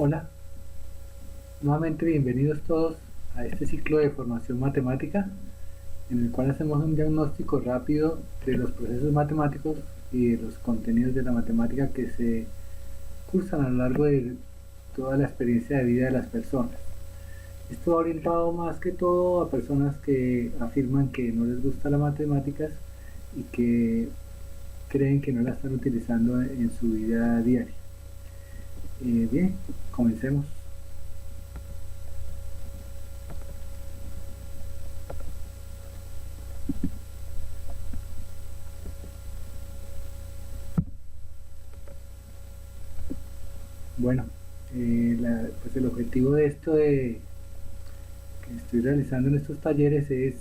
Hola, nuevamente bienvenidos todos a este ciclo de formación matemática en el cual hacemos un diagnóstico rápido de los procesos matemáticos y de los contenidos de la matemática que se cursan a lo largo de toda la experiencia de vida de las personas. Esto va orientado más que todo a personas que afirman que no les gusta las matemáticas y que creen que no la están utilizando en su vida diaria. Bien, comencemos. Bueno, pues el objetivo de esto que estoy realizando en estos talleres es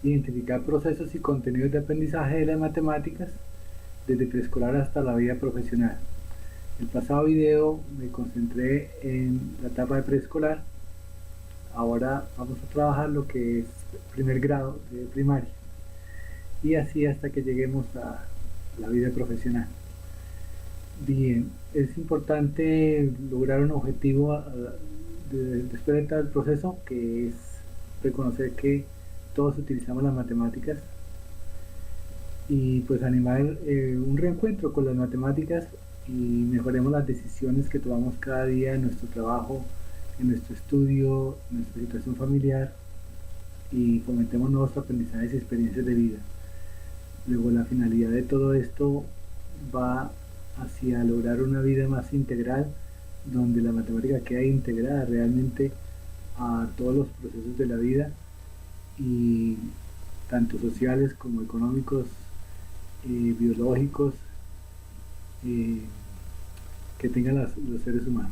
identificar procesos y contenidos de aprendizaje de las matemáticas desde preescolar hasta la vida profesional. El pasado video me concentré en la etapa de preescolar, ahora vamos a trabajar lo que es primer grado de primaria y así hasta que lleguemos a la vida profesional. Bien, es importante lograr un objetivo después de todo el proceso, que es reconocer que todos utilizamos las matemáticas y pues animar un reencuentro con las matemáticas y mejoremos las decisiones que tomamos cada día en nuestro trabajo, en nuestro estudio, en nuestra situación familiar y fomentemos nuevos aprendizajes y experiencias de vida. Luego la finalidad de todo esto va hacia lograr una vida más integral, donde la matemática queda integrada realmente a todos los procesos de la vida y tanto sociales como económicos, biológicos, eh, que tengan los seres humanos.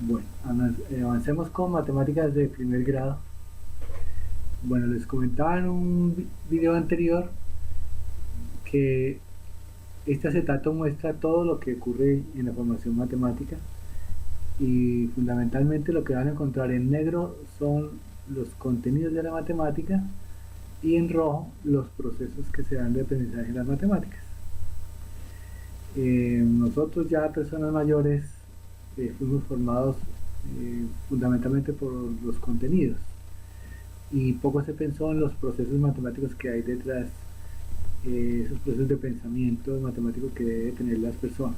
Bueno, avancemos con matemáticas de primer grado. Bueno, les comentaba en un video anterior que este acetato muestra todo lo que ocurre en la formación matemática y fundamentalmente lo que van a encontrar en negro son los contenidos de la matemática y en rojo los procesos que se dan de aprendizaje en las matemáticas. Nosotros ya personas mayores fuimos formados fundamentalmente por los contenidos y poco se pensó en los procesos matemáticos que hay detrás, esos procesos de pensamiento matemático que deben tener las personas.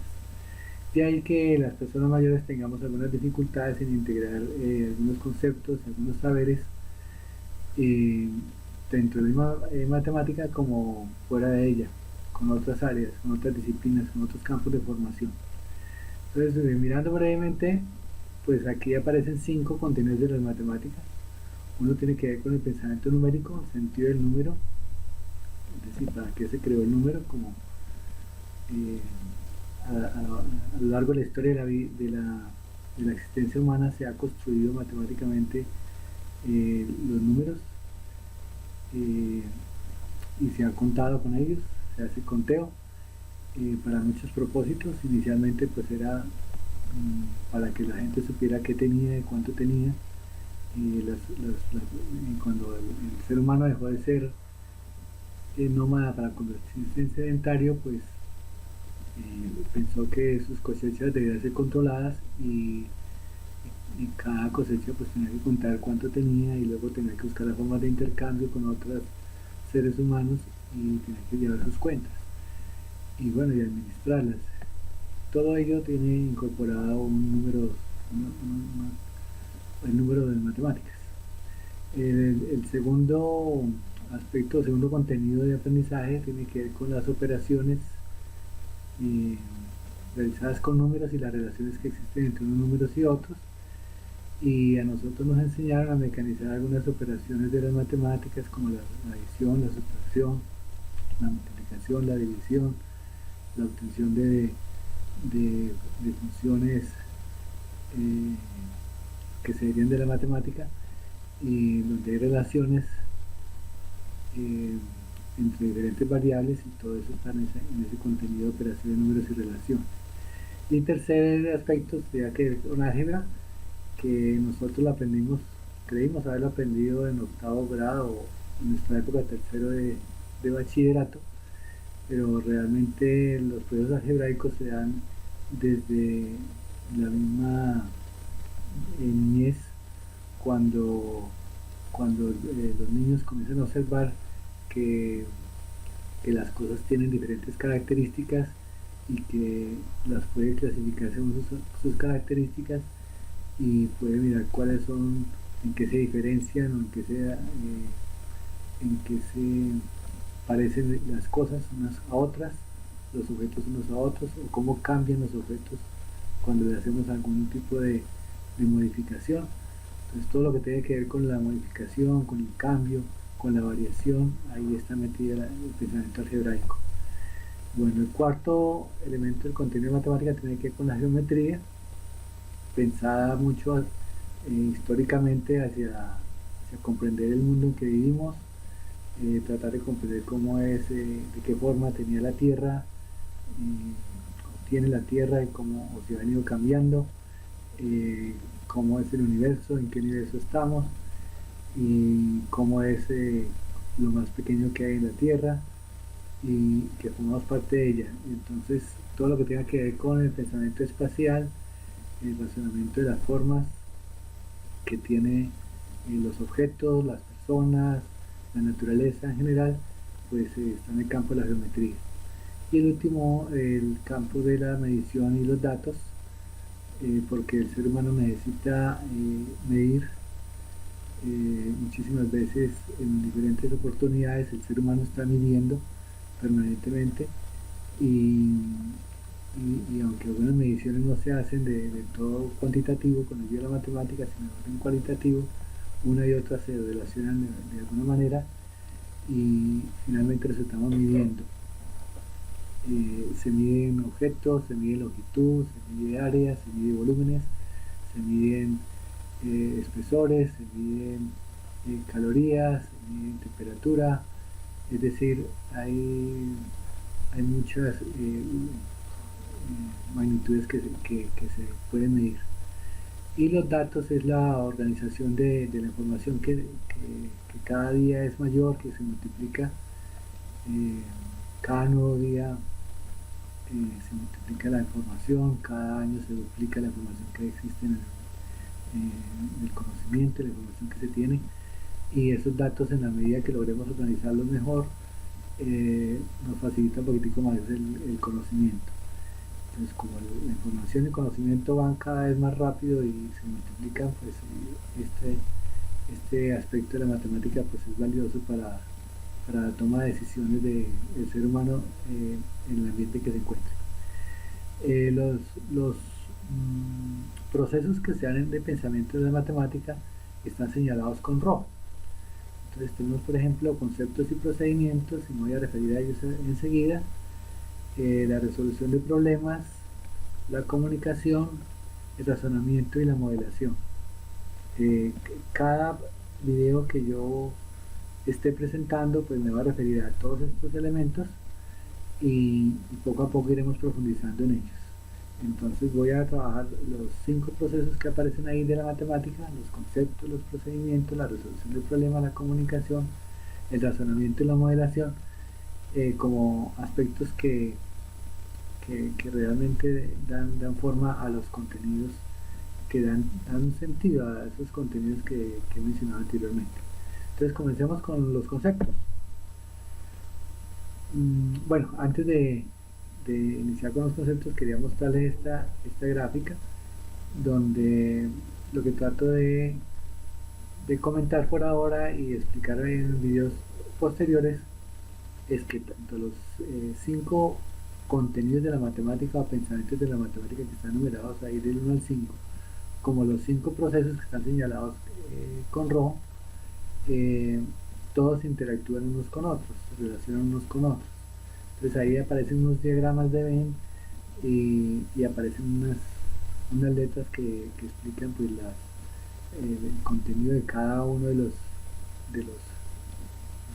De ahí que las personas mayores tengamos algunas dificultades en integrar algunos conceptos, algunos saberes, eh, dentro de la matemática como fuera de ella, con otras áreas, con otras disciplinas, con otros campos de formación. Entonces, mirando brevemente, pues aquí aparecen 5 contenidos de las matemáticas. Uno tiene que ver con el pensamiento numérico, el sentido del número, es decir, para qué se creó el número, como eh, a lo largo de la historia de la existencia humana se ha construido matemáticamente los números, eh, y se ha contado con ellos, se hace conteo para muchos propósitos. Inicialmente pues era para que la gente supiera qué tenía y cuánto tenía. Cuando el ser humano dejó de ser nómada para convertirse en sedentario, pues pensó que sus cosechas debían ser controladas y cada cosecha pues tenía que contar cuánto tenía y luego tenía que buscar las formas de intercambio con otros seres humanos y tenía que llevar sus cuentas y bueno, y administrarlas. Todo ello tiene incorporado un número, el número de matemáticas. El segundo aspecto, el segundo contenido de aprendizaje tiene que ver con las operaciones eh, realizadas con números y las relaciones que existen entre unos números y otros. Y a nosotros nos enseñaron a mecanizar algunas operaciones de las matemáticas como la adición, la sustracción, la multiplicación, la división, la obtención de funciones eh, que se derivan de la matemática y donde hay relaciones eh, entre diferentes variables y todo eso está en ese contenido de operaciones, números y relaciones. Y el tercer aspecto sería que es una álgebra que nosotros lo aprendimos, creímos haberlo aprendido en octavo grado, en nuestra época tercero de bachillerato, pero realmente los procesos algebraicos se dan desde la misma niñez, cuando, cuando los niños comienzan a observar que, que las cosas tienen diferentes características y que las puede clasificar según sus características y puede mirar cuáles son, en qué se diferencian o en qué se parecen las cosas unas a otras, los objetos unos a otros, o cómo cambian los objetos cuando le hacemos algún tipo de modificación. Entonces todo lo que tiene que ver con la modificación, con el cambio, con la variación, ahí está metido el pensamiento algebraico. Bueno, el cuarto elemento del contenido de matemática tiene que ver con la geometría, pensada mucho históricamente hacia comprender el mundo en que vivimos, tratar de comprender cómo es, de qué forma tenía la Tierra, tiene la Tierra y cómo se ha venido cambiando, cómo es el universo, en qué universo estamos y cómo es lo más pequeño que hay en la Tierra y que formamos parte de ella. Entonces, todo lo que tenga que ver con el pensamiento espacial, el razonamiento de las formas que tiene los objetos, las personas, la naturaleza en general, pues está en el campo de la geometría. Y el último, el campo de la medición y los datos, porque el ser humano necesita medir muchísimas veces en diferentes oportunidades. El ser humano está midiendo permanentemente y, y aunque algunas mediciones no se hacen de todo cuantitativo con ayuda de la matemática, sino en cualitativo, una y otra se relacionan de alguna manera y finalmente los estamos midiendo. Se miden objetos, se mide longitud, se mide área, se mide volúmenes, se miden espesores, se miden calorías, se miden temperatura, es decir, hay muchas magnitudes que se pueden medir. Y los datos es la organización de la información que cada día es mayor, que se multiplica cada nuevo día, se multiplica la información, cada año se duplica la información que existe en el conocimiento, la información que se tiene, y esos datos, en la medida que logremos organizarlos mejor, nos facilita un poquitico más el conocimiento. Entonces, como la información y el conocimiento van cada vez más rápido y se multiplican, pues este aspecto de la matemática pues es valioso para la toma de decisiones del ser humano en el ambiente que se encuentre. Los procesos que se dan de pensamiento de la matemática están señalados con rojo. Entonces tenemos, por ejemplo, conceptos y procedimientos, y me voy a referir a ellos enseguida. La resolución de problemas, la comunicación, el razonamiento y la modelación. Cada video que yo esté presentando pues me va a referir a todos estos elementos y poco a poco iremos profundizando en ellos. Entonces voy a trabajar los 5 procesos que aparecen ahí de la matemática: los conceptos, los procedimientos, la resolución del problema, la comunicación, el razonamiento y la modelación, como aspectos que realmente dan forma a los contenidos, que dan sentido a esos contenidos que he mencionado anteriormente. Entonces comencemos con los conceptos. Bueno, antes de iniciar con los conceptos, quería mostrarles esta gráfica, donde lo que trato de comentar por ahora y explicar en videos posteriores es que tanto los 5 contenidos de la matemática o pensamientos de la matemática que están numerados ahí del 1 al 5, como los 5 procesos que están señalados con rojo, todos interactúan unos con otros, se relacionan unos con otros. Entonces ahí aparecen unos diagramas de Venn y aparecen unas letras que explican pues el contenido de cada uno de los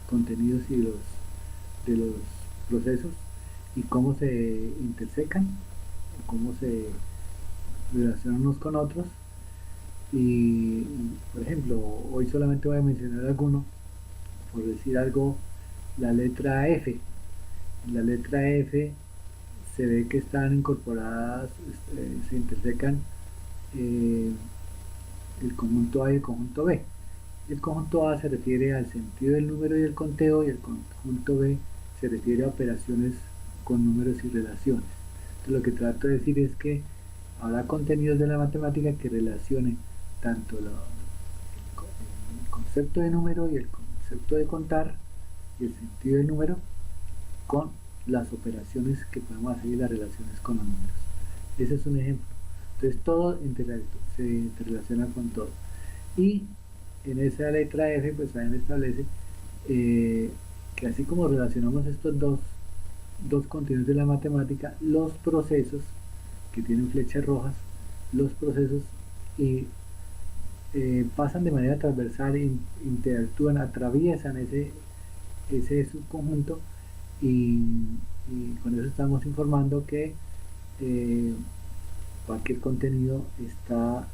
contenidos y de los procesos y cómo se intersecan, cómo se relacionan unos con otros. Y por ejemplo, hoy solamente voy a mencionar alguno, por decir algo, la letra F. En la letra F se ve que están incorporadas, se intersecan el conjunto A y el conjunto B. El conjunto A se refiere al sentido del número y el conteo, y el conjunto B se refiere a operaciones con números y relaciones. Entonces, lo que trato de decir es que habrá contenidos de la matemática que relacionen tanto el concepto de número y el concepto de contar y el sentido del número con las operaciones que podemos hacer y las relaciones con los números. Ese es un ejemplo. Entonces todo se interrelaciona con todo. Y en esa letra F pues también establece que así como relacionamos estos dos contenidos de la matemática, los procesos que tienen flechas rojas, los procesos pasan de manera transversal, interactúan, atraviesan ese subconjunto y con eso estamos informando que cualquier contenido está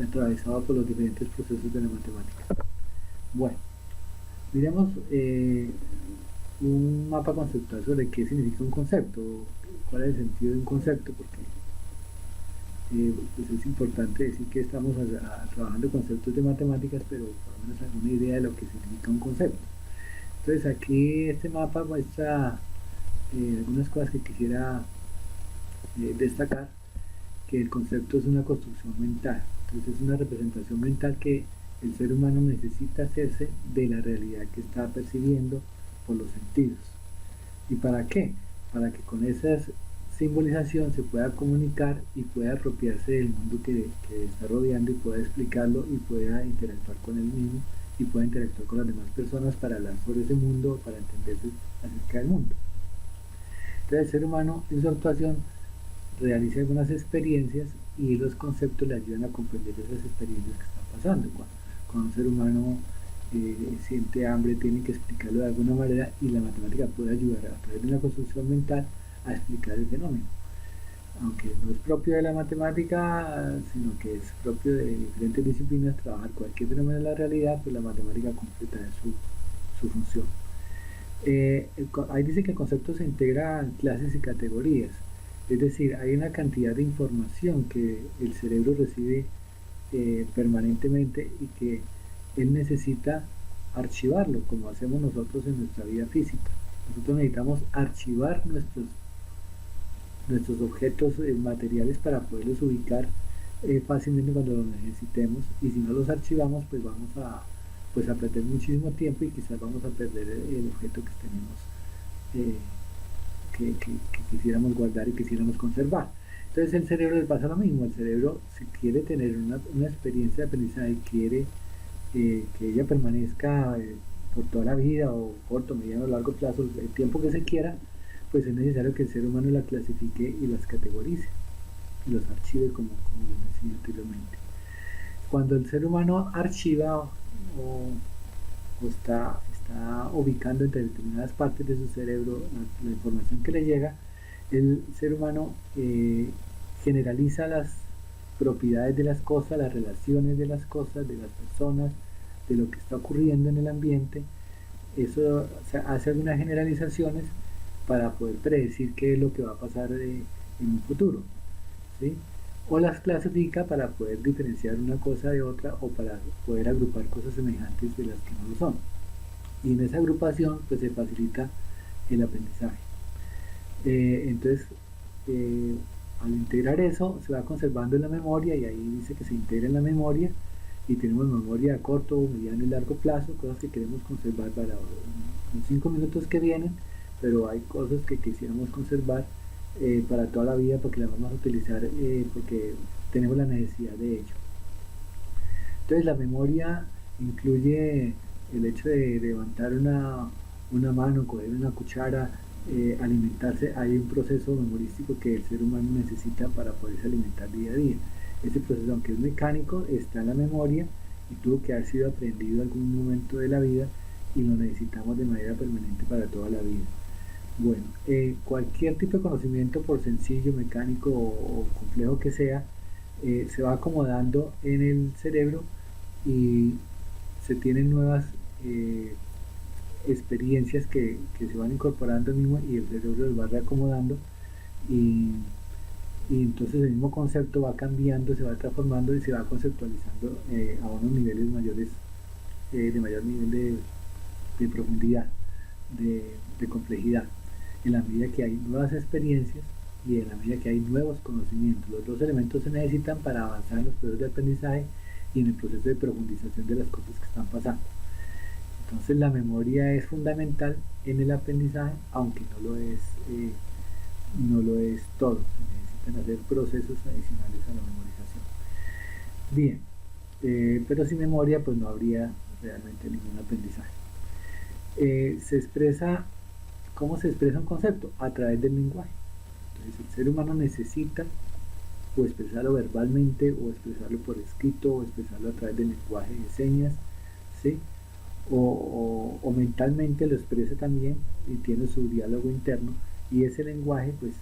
atravesado por los diferentes procesos de la matemática. Bueno, miremos un mapa conceptual sobre qué significa un concepto, cuál es el sentido de un concepto, porque pues es importante decir que estamos trabajando conceptos de matemáticas, pero por lo menos alguna idea de lo que significa un concepto. Entonces aquí este mapa muestra algunas cosas que quisiera destacar, que el concepto es una construcción mental. Entonces es una representación mental que el ser humano necesita hacerse de la realidad que está percibiendo por los sentidos. ¿Y para qué? Para que con esa simbolización se pueda comunicar y pueda apropiarse del mundo que está rodeando y pueda explicarlo y pueda interactuar con él mismo y pueda interactuar con las demás personas para hablar sobre ese mundo, para entenderse acerca del mundo. Entonces el ser humano en su actuación realiza algunas experiencias y los conceptos le ayudan a comprender esas experiencias que están pasando. Cuando un ser humano siente hambre, tiene que explicarlo de alguna manera y la matemática puede ayudar a través de una construcción mental a explicar el fenómeno. Aunque no es propio de la matemática, sino que es propio de diferentes disciplinas, trabajar cualquier fenómeno de la realidad, pues la matemática completa su función. Ahí dice que el concepto se integra en clases y categorías, es decir, hay una cantidad de información que el cerebro recibe permanentemente y que él necesita archivarlo, como hacemos nosotros en nuestra vida física. Nosotros necesitamos archivar nuestros objetos materiales para poderlos ubicar fácilmente cuando los necesitemos, y si no los archivamos pues vamos a perder muchísimo tiempo y quizás vamos a perder el objeto que tenemos que quisiéramos guardar y quisiéramos conservar. Entonces el cerebro les pasa lo mismo. El cerebro, si quiere tener una experiencia de aprendizaje, quiere que ella permanezca por toda la vida o corto, mediano o largo plazo, el tiempo que se quiera, pues es necesario que el ser humano la clasifique y las categorice y los archive como les decía anteriormente. Cuando el ser humano archiva o está ubicando entre determinadas partes de su cerebro la información que le llega, el ser humano generaliza las propiedades de las cosas, las relaciones de las cosas, de las personas, de lo que está ocurriendo en el ambiente. Eso hace algunas generalizaciones para poder predecir qué es lo que va a pasar en un futuro, ¿sí? O las clasifica para poder diferenciar una cosa de otra o para poder agrupar cosas semejantes de las que no lo son. Y en esa agrupación pues se facilita el aprendizaje. Entonces al integrar eso se va conservando en la memoria, y ahí dice que se integra en la memoria, y tenemos memoria a corto, mediano y largo plazo, cosas que queremos conservar para los 5 minutos que vienen, pero hay cosas que quisiéramos conservar para toda la vida porque las vamos a utilizar porque tenemos la necesidad de ello. Entonces la memoria incluye el hecho de levantar una mano, coger una cuchara, alimentarse. Hay un proceso memorístico que el ser humano necesita para poderse alimentar día a día. Ese proceso, aunque es mecánico, está en la memoria y tuvo que haber sido aprendido en algún momento de la vida y lo necesitamos de manera permanente para toda la vida. Bueno, cualquier tipo de conocimiento, por sencillo, mecánico o complejo que sea, se va acomodando en el cerebro y se tienen nuevas experiencias que se van incorporando mismo y el cerebro los va reacomodando y, y entonces el mismo concepto va cambiando, se va transformando y se va conceptualizando a unos niveles mayores, de mayor nivel de profundidad, de complejidad, en la medida que hay nuevas experiencias y en la medida que hay nuevos conocimientos. Los dos elementos se necesitan para avanzar en los procesos de aprendizaje y en el proceso de profundización de las cosas que están pasando. Entonces la memoria es fundamental en el aprendizaje, aunque no lo es todo. Se necesitan hacer procesos adicionales a la memorización. Bien, pero sin memoria pues no habría realmente ningún aprendizaje. Se expresa, ¿cómo se expresa un concepto? A través del lenguaje. Entonces el ser humano necesita o expresarlo verbalmente, o expresarlo por escrito, o expresarlo a través del lenguaje de señas, ¿sí? O mentalmente lo expresa también y tiene su diálogo interno, y ese lenguaje pues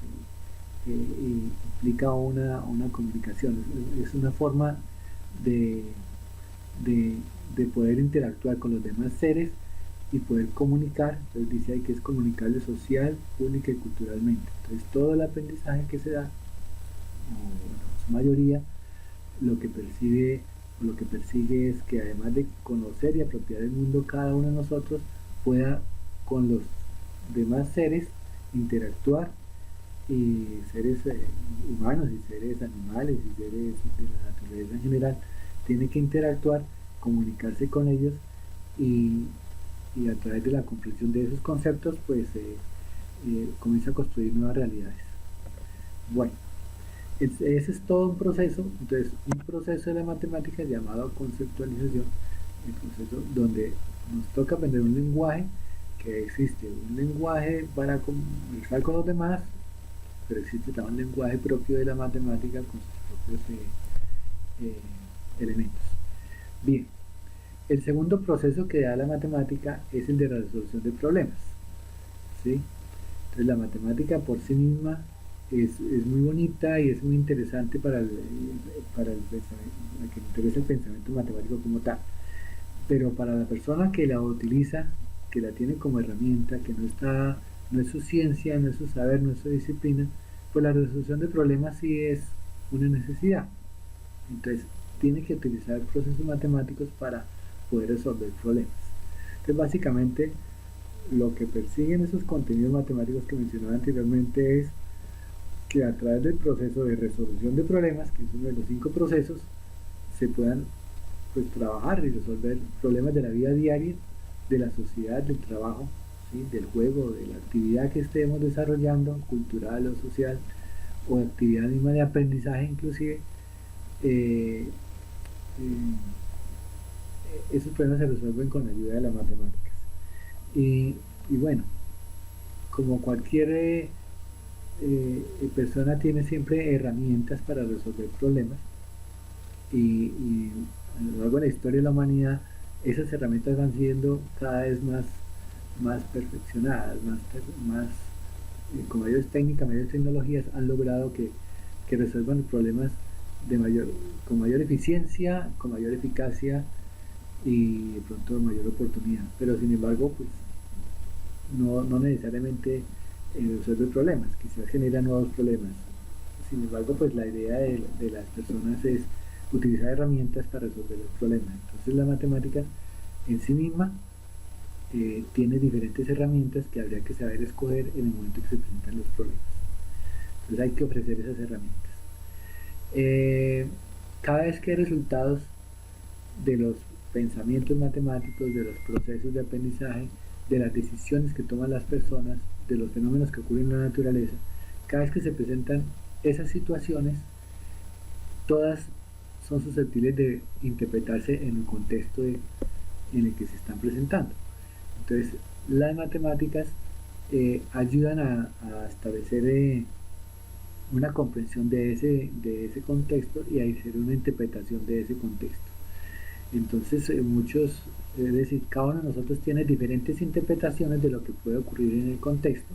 implica una comunicación, es una forma de, de poder interactuar con los demás seres y poder comunicar. Entonces dice ahí que es comunicable social, pública y culturalmente. Entonces todo el aprendizaje que se da, o bueno, su mayoría, lo que persigue es que, además de conocer y apropiar el mundo, cada uno de nosotros pueda con los demás seres interactuar, y seres humanos y seres animales y seres de la naturaleza en general, tiene que interactuar, comunicarse con ellos, y, y a través de la comprensión de esos conceptos pues comienza a construir nuevas realidades. Bueno, ese es todo un proceso. Entonces un proceso de la matemática llamado conceptualización, el proceso donde nos toca aprender un lenguaje, que existe un lenguaje para conversar con los demás, pero existe también un lenguaje propio de la matemática con sus propios elementos. Bien, el segundo proceso que da la matemática es el de la resolución de problemas, ¿sí? Entonces la matemática por sí misma es muy bonita y es muy interesante para el que le interesa el pensamiento matemático como tal, pero para la persona que la utiliza, que la tiene como herramienta, que no es su ciencia, no es su saber, no es su disciplina, pues la resolución de problemas sí es una necesidad. Entonces tiene que utilizar procesos matemáticos para poder resolver problemas. Entonces básicamente lo que persiguen esos contenidos matemáticos que mencionaba anteriormente es que a través del proceso de resolución de problemas, que es uno de los 5 procesos, se puedan pues trabajar y resolver problemas de la vida diaria, de la sociedad, del trabajo, ¿sí? Del juego, de la actividad que estemos desarrollando, cultural o social, o actividad misma de aprendizaje inclusive. eh, eh, Esos problemas se resuelven con la ayuda de las matemáticas. Y bueno, como cualquier persona tiene siempre herramientas para resolver problemas, y a lo largo de la historia de la humanidad esas herramientas van siendo cada vez más perfeccionadas, con mayores técnicas, mayores tecnologías han logrado que resuelvan problemas con mayor eficiencia, con mayor eficacia y de pronto mayor oportunidad. Pero sin embargo, pues no necesariamente resuelve problemas, quizás genera nuevos problemas. Sin embargo, pues la idea de las personas es utilizar herramientas para resolver los problemas. Entonces la matemática en sí misma tiene diferentes herramientas que habría que saber escoger en el momento que se presentan los problemas. Entonces hay que ofrecer esas herramientas. Cada vez que hay resultados de los pensamientos matemáticos, de los procesos de aprendizaje, de las decisiones que toman las personas, de los fenómenos que ocurren en la naturaleza, cada vez que se presentan esas situaciones, todas son susceptibles de interpretarse en el contexto en el que se están presentando. Entonces, las matemáticas ayudan a establecer una comprensión de ese contexto y a hacer una interpretación de ese contexto. Entonces, es decir, cada uno de nosotros tiene diferentes interpretaciones de lo que puede ocurrir en el contexto,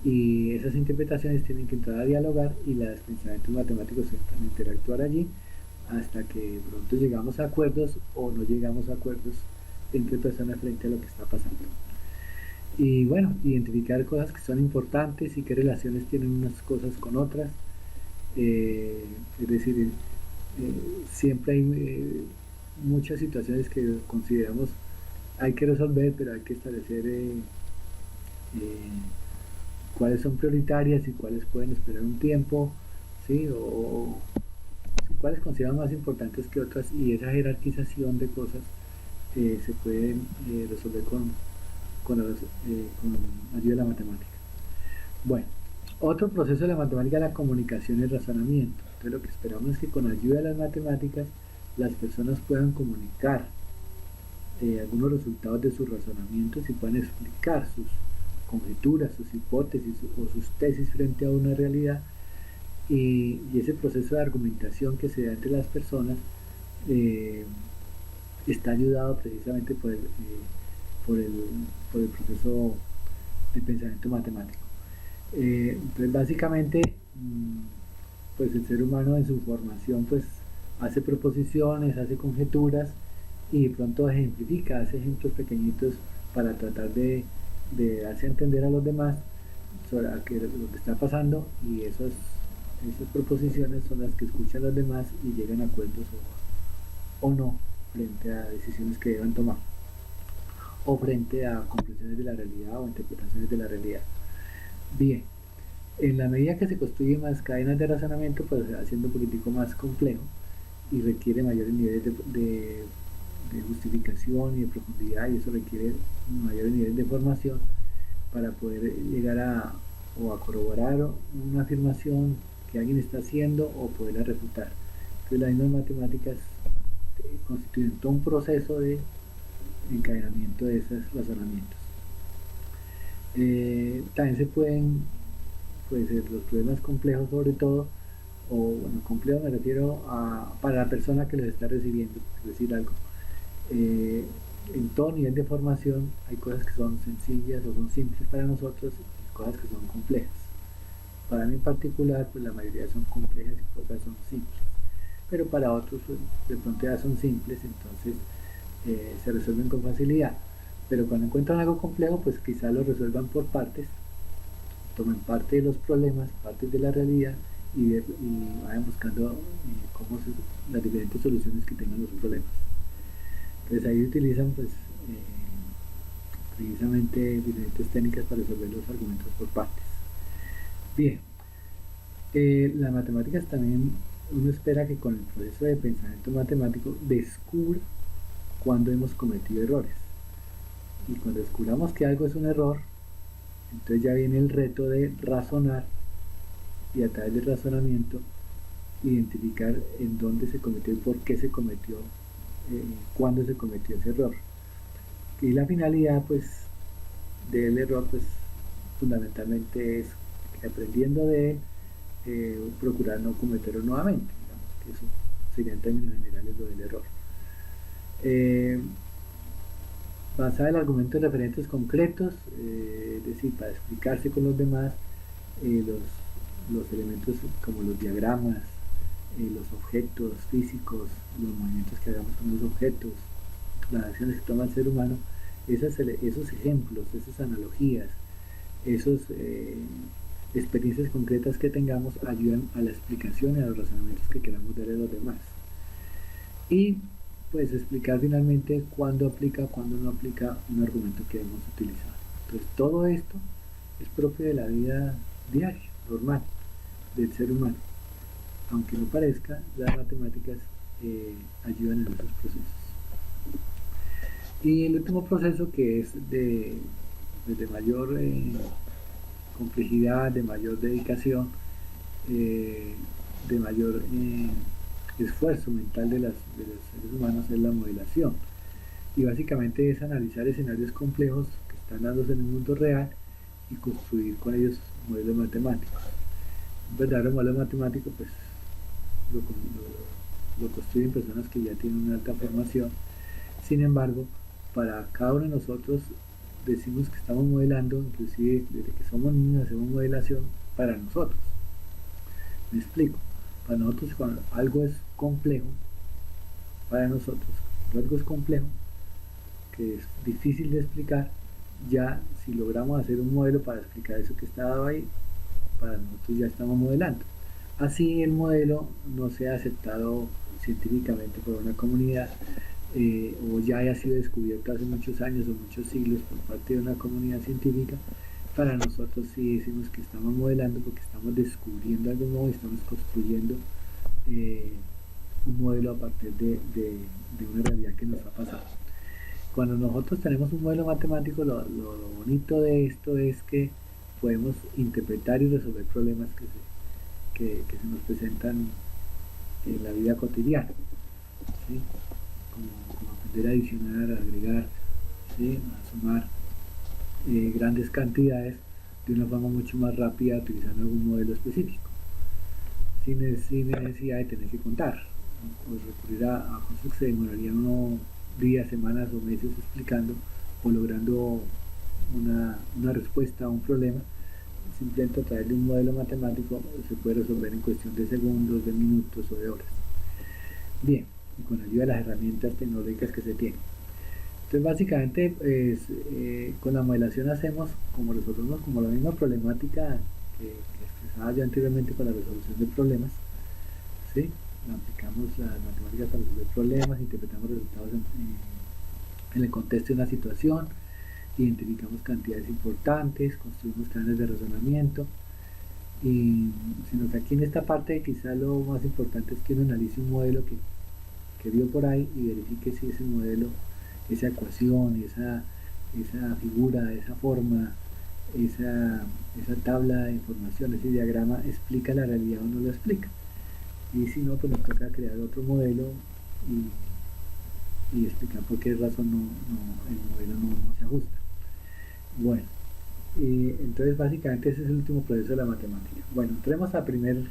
y esas interpretaciones tienen que entrar a dialogar y los pensamientos matemáticos entran a interactuar allí hasta que pronto llegamos a acuerdos o no llegamos a acuerdos entre personas frente a lo que está pasando. Y bueno, identificar cosas que son importantes y qué relaciones tienen unas cosas con otras. Eh, es decir, siempre hay muchas situaciones que consideramos hay que resolver, pero hay que establecer cuáles son prioritarias y cuáles pueden esperar un tiempo, ¿sí? O cuáles consideramos más importantes que otras, y esa jerarquización de cosas se pueden resolver con ayuda de la matemática. Bueno, otro proceso de la matemática es la comunicación y el razonamiento. Entonces lo que esperamos es que con ayuda de las matemáticas las personas puedan comunicar algunos resultados de sus razonamientos y puedan explicar sus conjeturas, sus hipótesis o sus tesis frente a una realidad, y ese proceso de argumentación que se da entre las personas eh, está ayudado precisamente por, el, por el proceso de pensamiento matemático. Entonces básicamente pues el ser humano en su formación pues hace proposiciones, hace conjeturas y de pronto ejemplifica, hace ejemplos pequeñitos para tratar de darse a entender a los demás sobre lo que está pasando, y esas proposiciones son las que escuchan los demás y llegan a acuerdos o no frente a decisiones que deban tomar o frente a comprensiones de la realidad o interpretaciones de la realidad. Bien, en la medida que se construyen más cadenas de razonamiento, pues se va haciendo un poquitico más complejo y requiere mayores niveles de justificación y de profundidad, y eso requiere mayores niveles de formación para poder llegar a o a corroborar una afirmación que alguien está haciendo o poderla refutar. Entonces las mismas matemáticas constituyen todo un proceso de encadenamiento de esos razonamientos. También se pueden, pues los problemas complejos sobre todo, o bueno, complejo me refiero a para la persona que los está recibiendo, por decir algo. Eh, en todo nivel de formación hay cosas que son sencillas o son simples para nosotros y cosas que son complejas. Para mí en particular, pues la mayoría son complejas y pocas son simples. Pero para otros pues, de pronto ya son simples, entonces se resuelven con facilidad. Pero cuando encuentran algo complejo, pues quizás lo resuelvan por partes, tomen parte de los problemas, partes de la realidad y vayan buscando las diferentes soluciones que tengan los problemas. Entonces ahí utilizan pues precisamente diferentes técnicas para resolver los argumentos por partes. Bien, las matemáticas también uno espera que con el proceso de pensamiento matemático descubra cuando hemos cometido errores. Y cuando descubramos que algo es un error, entonces ya viene el reto de razonar y a través del razonamiento identificar en dónde se cometió y por qué se cometió, cuándo se cometió ese error. Y la finalidad pues del error pues fundamentalmente es que aprendiendo de él procurar no cometerlo nuevamente, digamos, que eso sería en términos generales lo del error. Basada en el argumento de referentes concretos, es decir, para explicarse con los demás, los elementos como los diagramas, los objetos físicos, los movimientos que hagamos con los objetos, las acciones que toma el ser humano, esos ejemplos, esas analogías, esas experiencias concretas que tengamos ayudan a la explicación y a los razonamientos que queramos darle a los demás. Y pues explicar finalmente cuándo aplica, cuándo no aplica un argumento que hemos utilizado. Entonces todo esto es propio de la vida diaria, normal, del ser humano. Aunque no parezca, las matemáticas ayudan en esos procesos. Y el último proceso, que es de mayor complejidad, de mayor dedicación, de mayor esfuerzo mental de los seres humanos, es la modelación. Y básicamente es analizar escenarios complejos que están dándose en el mundo real y construir con ellos modelos matemáticos. Un verdadero modelo matemático pues lo construyen personas que ya tienen una alta formación. Sin embargo, para cada uno de nosotros decimos que estamos modelando, inclusive desde que somos niños hacemos modelación para nosotros. Me explico. Para nosotros cuando algo es complejo, para nosotros cuando algo es complejo, que es difícil de explicar, ya si logramos hacer un modelo para explicar eso que estaba ahí, para nosotros ya estamos modelando. Así el modelo no sea aceptado científicamente por una comunidad, o ya haya sido descubierto hace muchos años o muchos siglos por parte de una comunidad científica, para nosotros sí decimos que estamos modelando porque estamos descubriendo algo nuevo y estamos construyendo eh, un modelo a partir de una realidad que nos ha pasado. Cuando nosotros tenemos un modelo matemático, lo bonito de esto es que podemos interpretar y resolver problemas que se nos presentan en la vida cotidiana, ¿sí? Como aprender a adicionar, a agregar, ¿sí? A sumar grandes cantidades de una forma mucho más rápida utilizando algún modelo específico, sin necesidad de tener que contar, ¿no? O recurrir a cosas que se demorarían unos días, semanas o meses explicando o logrando una respuesta a un problema. Simplemente a través de un modelo matemático se puede resolver en cuestión de segundos, de minutos o de horas. Bien, y con ayuda de las herramientas tecnológicas que se tienen. Entonces básicamente con la modelación hacemos como resolvemos como la misma problemática que expresaba yo anteriormente con la resolución de problemas, ¿sí? Aplicamos las matemáticas para resolver problemas, interpretamos resultados en el contexto de una situación, identificamos cantidades importantes, construimos cadenas de razonamiento, sino que aquí en esta parte quizá lo más importante es que uno analice un modelo que vio por ahí y verifique si ese modelo, esa ecuación, esa figura, esa forma, esa tabla de información, ese diagrama explica la realidad o no lo explica. Y si no, pues nos toca crear otro modelo y explicar por qué razón el modelo no se ajusta. Bueno, entonces básicamente ese es el último proceso de la matemática. Bueno, entremos a primer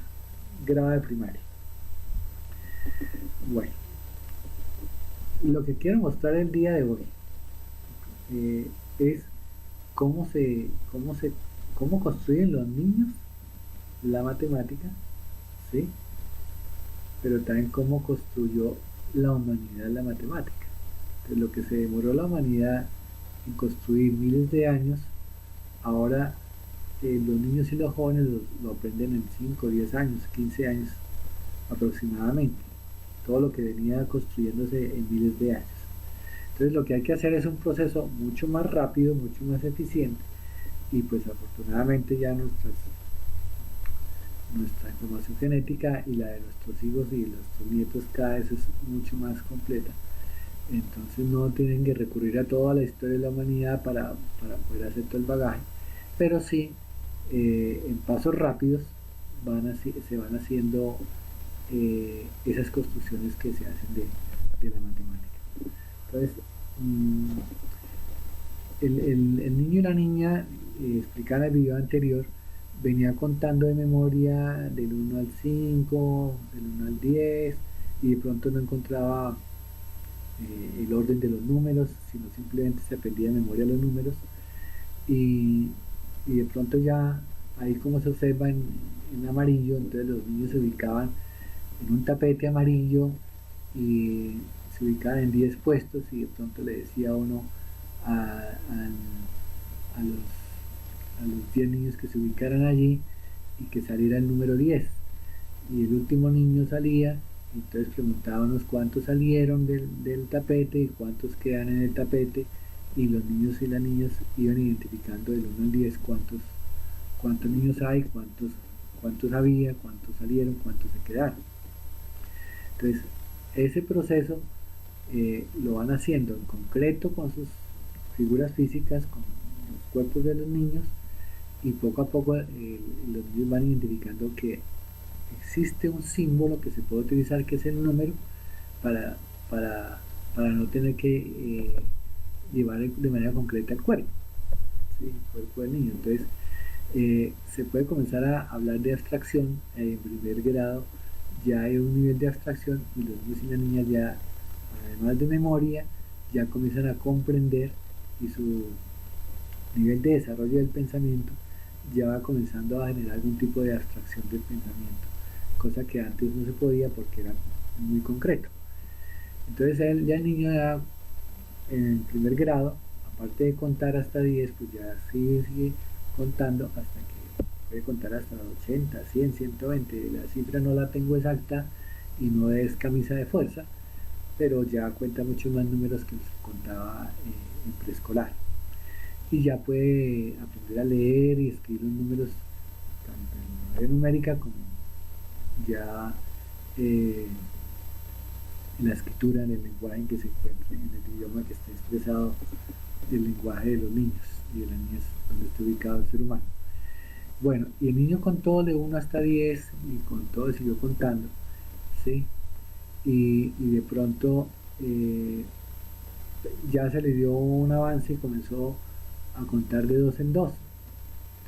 grado de primaria. Bueno, lo que quiero mostrar el día de hoy es cómo construyen los niños la matemática, ¿sí? Pero también cómo construyó la humanidad la matemática. Entonces, lo que se demoró la humanidad en construir miles de años, ahora los niños y los jóvenes lo aprenden en 5, 10 años, 15 años aproximadamente. Todo lo que venía construyéndose en miles de años. Entonces lo que hay que hacer es un proceso mucho más rápido, mucho más eficiente, y pues afortunadamente ya nuestra información genética y la de nuestros hijos y nuestros nietos cada vez es mucho más completa. Entonces no tienen que recurrir a toda la historia de la humanidad para poder hacer todo el bagaje, pero sí en pasos rápidos se van haciendo esas construcciones que se hacen de la matemática. Entonces, el niño y la niña, explicada en el video anterior, venía contando de memoria del 1 al 5, del 1 al 10, y de pronto no encontraba el orden de los números, sino simplemente se aprendía de memoria los números, y de pronto ya, ahí como se observa en amarillo, entonces los niños se ubicaban en un tapete amarillo y se ubicaban en 10 puestos, y de pronto le decía uno a los 10 niños que se ubicaran allí y que saliera el número 10, y el último niño salía, y entonces preguntábamos cuántos salieron del tapete y cuántos quedan en el tapete, y los niños y las niñas iban identificando del 1 al 10 cuántos niños hay, cuántos había, cuántos salieron, cuántos se quedaron. Entonces ese proceso lo van haciendo en concreto con sus figuras físicas, con los cuerpos de los niños, y poco a poco los niños van identificando que existe un símbolo que se puede utilizar, que es el número, para, para, para no tener que llevar de manera concreta el cuerpo, ¿sí? El cuerpo del niño. Entonces se puede comenzar a hablar de abstracción en primer grado. Ya hay un nivel de abstracción y los niños y las niñas ya, además de memoria, ya comienzan a comprender, y su nivel de desarrollo del pensamiento ya va comenzando a generar algún tipo de abstracción del pensamiento, cosa que antes no se podía porque era muy concreto. Entonces ya el niño ya en el primer grado, aparte de contar hasta 10, pues ya sigue contando hasta que puede contar hasta 80, 100, 120. La cifra no la tengo exacta y no es camisa de fuerza, pero ya cuenta muchos más números que los que contaba en preescolar. Y ya puede aprender a leer y escribir los números tanto en manera numérica como ya en la escritura, en el lenguaje en que se encuentra, en el idioma que está expresado, el lenguaje de los niños y de las niñas, donde está ubicado el ser humano. Bueno, y el niño contó de 1 hasta 10 y contó, siguió contando, ¿sí? Y de pronto ya se le dio un avance y comenzó a contar de 2 en 2.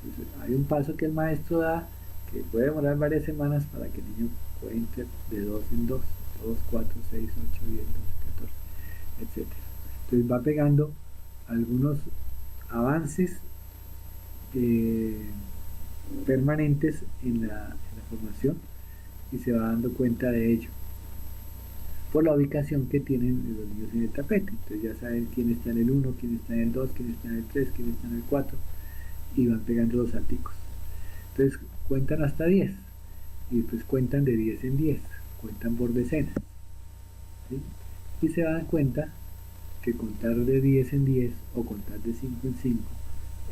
Entonces, hay un paso que el maestro da que puede demorar varias semanas para que el niño cuente de 2 en 2, 2, 4, 6, 8, 10, 12, 14, etc. Entonces va pegando algunos avances permanentes en la formación y se va dando cuenta de ello por la ubicación que tienen los niños en el tapete. Entonces ya saben quién está en el 1, quién está en el 2, quién está en el 3, quién está en el 4 y van pegando los salticos. Entonces cuentan hasta 10 y después cuentan de 10 en 10, cuentan por decenas, ¿sí? Y se dan cuenta que contar de 10 en 10 o contar de 5 en 5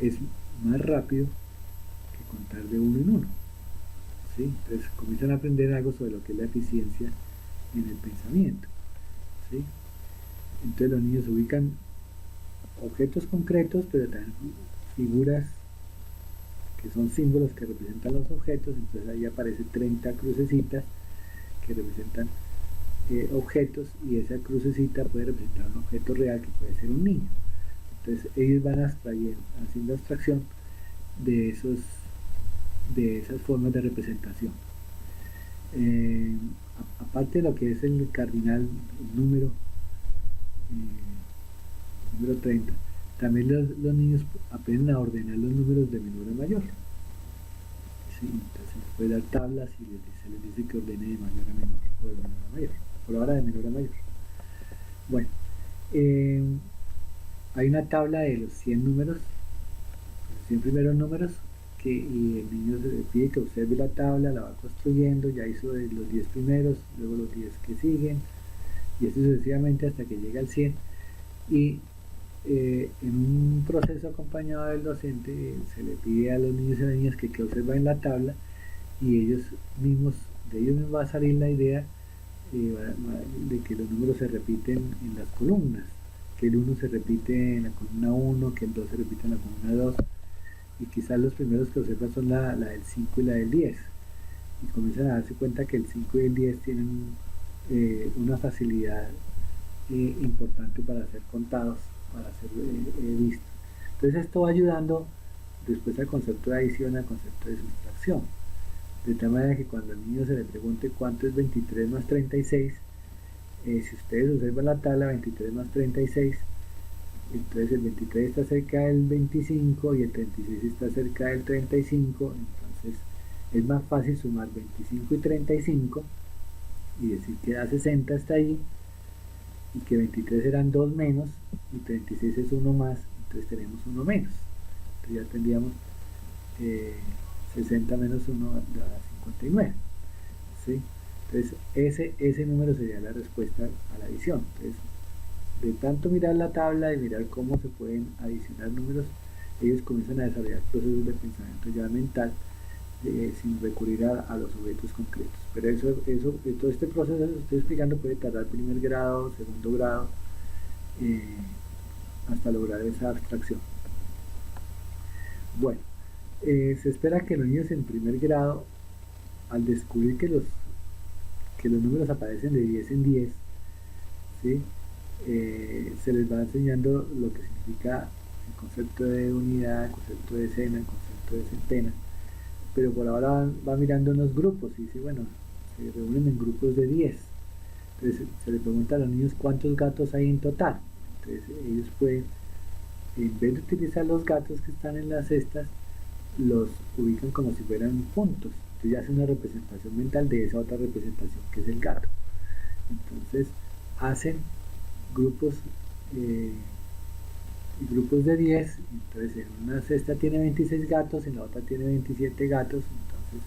es más rápido que contar de 1 en 1, ¿sí? Entonces comienzan a aprender algo sobre lo que es la eficiencia en el pensamiento, ¿sí? Entonces los niños ubican objetos concretos, pero también figuras que son símbolos que representan los objetos. Entonces ahí aparecen 30 crucecitas que representan objetos, y esa crucecita puede representar un objeto real que puede ser un niño. Entonces ellos van haciendo abstracción de esas formas de representación. Aparte de lo que es el cardinal, el número 30, también los niños aprenden a ordenar los números de menor a mayor. Sí, entonces se les puede dar tablas y se les dice que ordene de mayor a menor o de menor a mayor. Por ahora de menor a mayor. Bueno, hay una tabla de los 100 números, los 100 primeros números, y el niño se le pide que observe la tabla, la va construyendo, ya hizo de los 10 primeros, luego los 10 que siguen, y así sucesivamente hasta que llega al 100. Y en un proceso acompañado del docente se le pide a los niños y a las niñas que observen la tabla, y de ellos mismos va a salir la idea de que los números se repiten en las columnas, que el 1 se repite en la columna 1, que el 2 se repite en la columna 2, y quizás los primeros que observan son la del 5 y la del 10, y comienzan a darse cuenta que el 5 y el 10 tienen una facilidad importante para ser contados, para ser vistos. Entonces esto va ayudando después al concepto de adición, al concepto de sustracción, de tal manera que cuando al niño se le pregunte cuánto es 23 más 36, si ustedes observan la tabla 23 más 36, entonces el 23 está cerca del 25 y el 36 está cerca del 35, entonces es más fácil sumar 25 y 35 y decir que da 60 hasta ahí, y que 23 eran 2 menos y 36 es 1 más, entonces tenemos 1 menos. Entonces ya tendríamos 60 menos 1 da 59, ¿sí? Entonces ese número sería la respuesta a la adición. Entonces, de tanto mirar la tabla y mirar cómo se pueden adicionar números, ellos comienzan a desarrollar procesos de pensamiento ya mental, sin recurrir a los objetos concretos. Pero todo este proceso que estoy explicando puede tardar primer grado, segundo grado, hasta lograr esa abstracción. Bueno, se espera que los niños en primer grado, al descubrir que los números aparecen de 10 en 10, ¿sí? Se les va enseñando lo que significa el concepto de unidad, el concepto de decena, el concepto de centena, pero por ahora va mirando unos grupos y dice, bueno, se reúnen en grupos de 10. Entonces se le pregunta a los niños cuántos gatos hay en total. Entonces ellos pueden, en vez de utilizar los gatos que están en las cestas, los ubican como si fueran puntos. Entonces ya hacen una representación mental de esa otra representación que es el gato. Entonces hacen grupos grupos de 10. Entonces en una cesta tiene 26 gatos, en la otra tiene 27 gatos. Entonces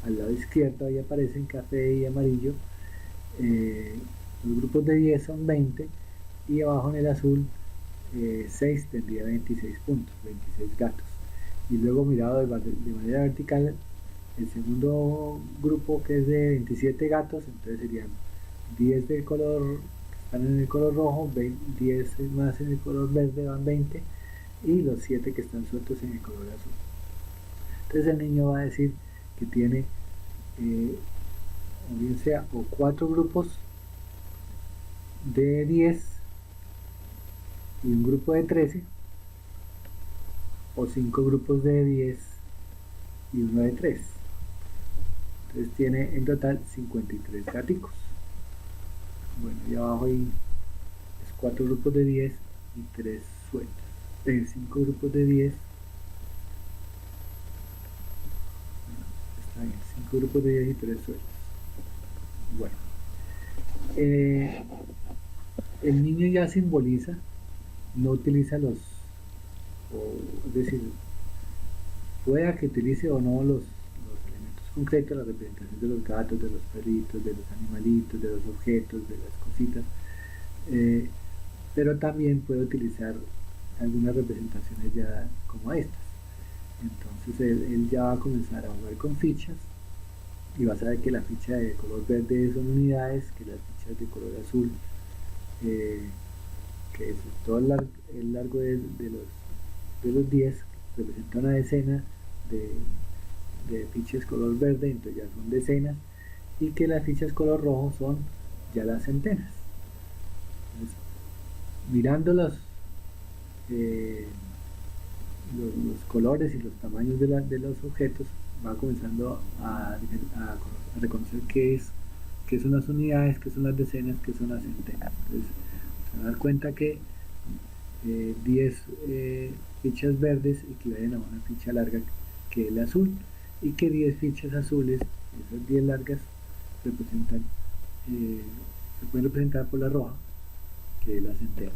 al lado izquierdo ahí aparecen café y amarillo. eh, los grupos de 10 son 20 y abajo en el azul 6 tendría 26 puntos, 26 gatos. Y luego mirado de manera vertical, el segundo grupo, que es de 27 gatos, entonces serían 10 del color, que están en el color rojo, 10 más en el color verde, van 20, y los 7 que están sueltos en el color azul. Entonces el niño va a decir que tiene, o bien sea, o 4 grupos de 10 y un grupo de 13, o 5 grupos de 10 y uno de 3. Entonces tiene en total 53 gaticos. Bueno, y abajo hay 4 grupos de 10 y 3 sueltos. 5 grupos de 10. Está bien, 5 grupos de 10 y 3 sueltos. Bueno, el niño ya simboliza, no utiliza es decir, pueda que utilice o no los elementos concretos, la representación de los gatos, de los perritos, de los animalitos, de los objetos, de las cositas, pero también puede utilizar algunas representaciones ya como estas. Entonces él ya va a comenzar a jugar con fichas y va a saber que la ficha de color verde son unidades, que las fichas de color azul, que es todo el largo de los 10, representa una decena de fichas color verde, entonces ya son decenas, y que las fichas color rojo son ya las centenas. Entonces, mirando los colores y los tamaños de los objetos, va comenzando a reconocer qué son las unidades, qué son las decenas, qué son las centenas. Entonces se va a dar cuenta que 10 fichas verdes equivalen a una ficha larga, que es la azul, y que 10 fichas azules, esas 10 largas, representan, se pueden representar por la roja, que es la centena.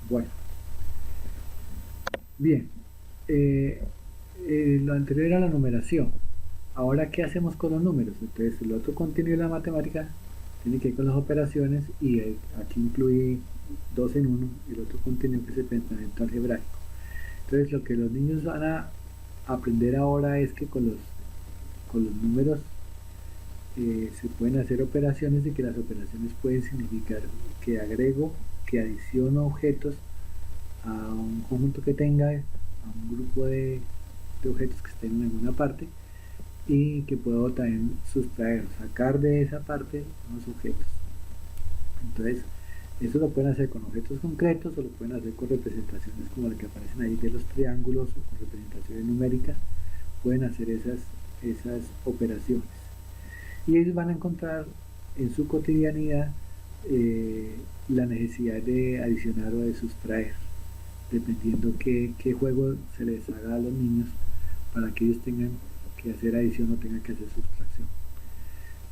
Bueno, bien, lo anterior era la numeración. Ahora, ¿qué hacemos con los números? Entonces, el otro contenido de la matemática tiene que ver con las operaciones, y aquí incluí 2 en 1, el otro contenido que es el pensamiento algebraico. Entonces, lo que los niños van a aprender ahora es que con los números se pueden hacer operaciones, y que las operaciones pueden significar que agrego, que adiciono objetos a un conjunto que tenga, a un grupo de objetos que estén en alguna parte, y que puedo también sustraer, sacar de esa parte unos objetos. Entonces, eso lo pueden hacer con objetos concretos, o lo pueden hacer con representaciones como las que aparecen ahí de los triángulos, o con representaciones numéricas. Pueden hacer esas operaciones, y ellos van a encontrar en su cotidianidad la necesidad de adicionar o de sustraer, dependiendo qué juego se les haga a los niños, para que ellos tengan que hacer adición o tengan que hacer sustracción.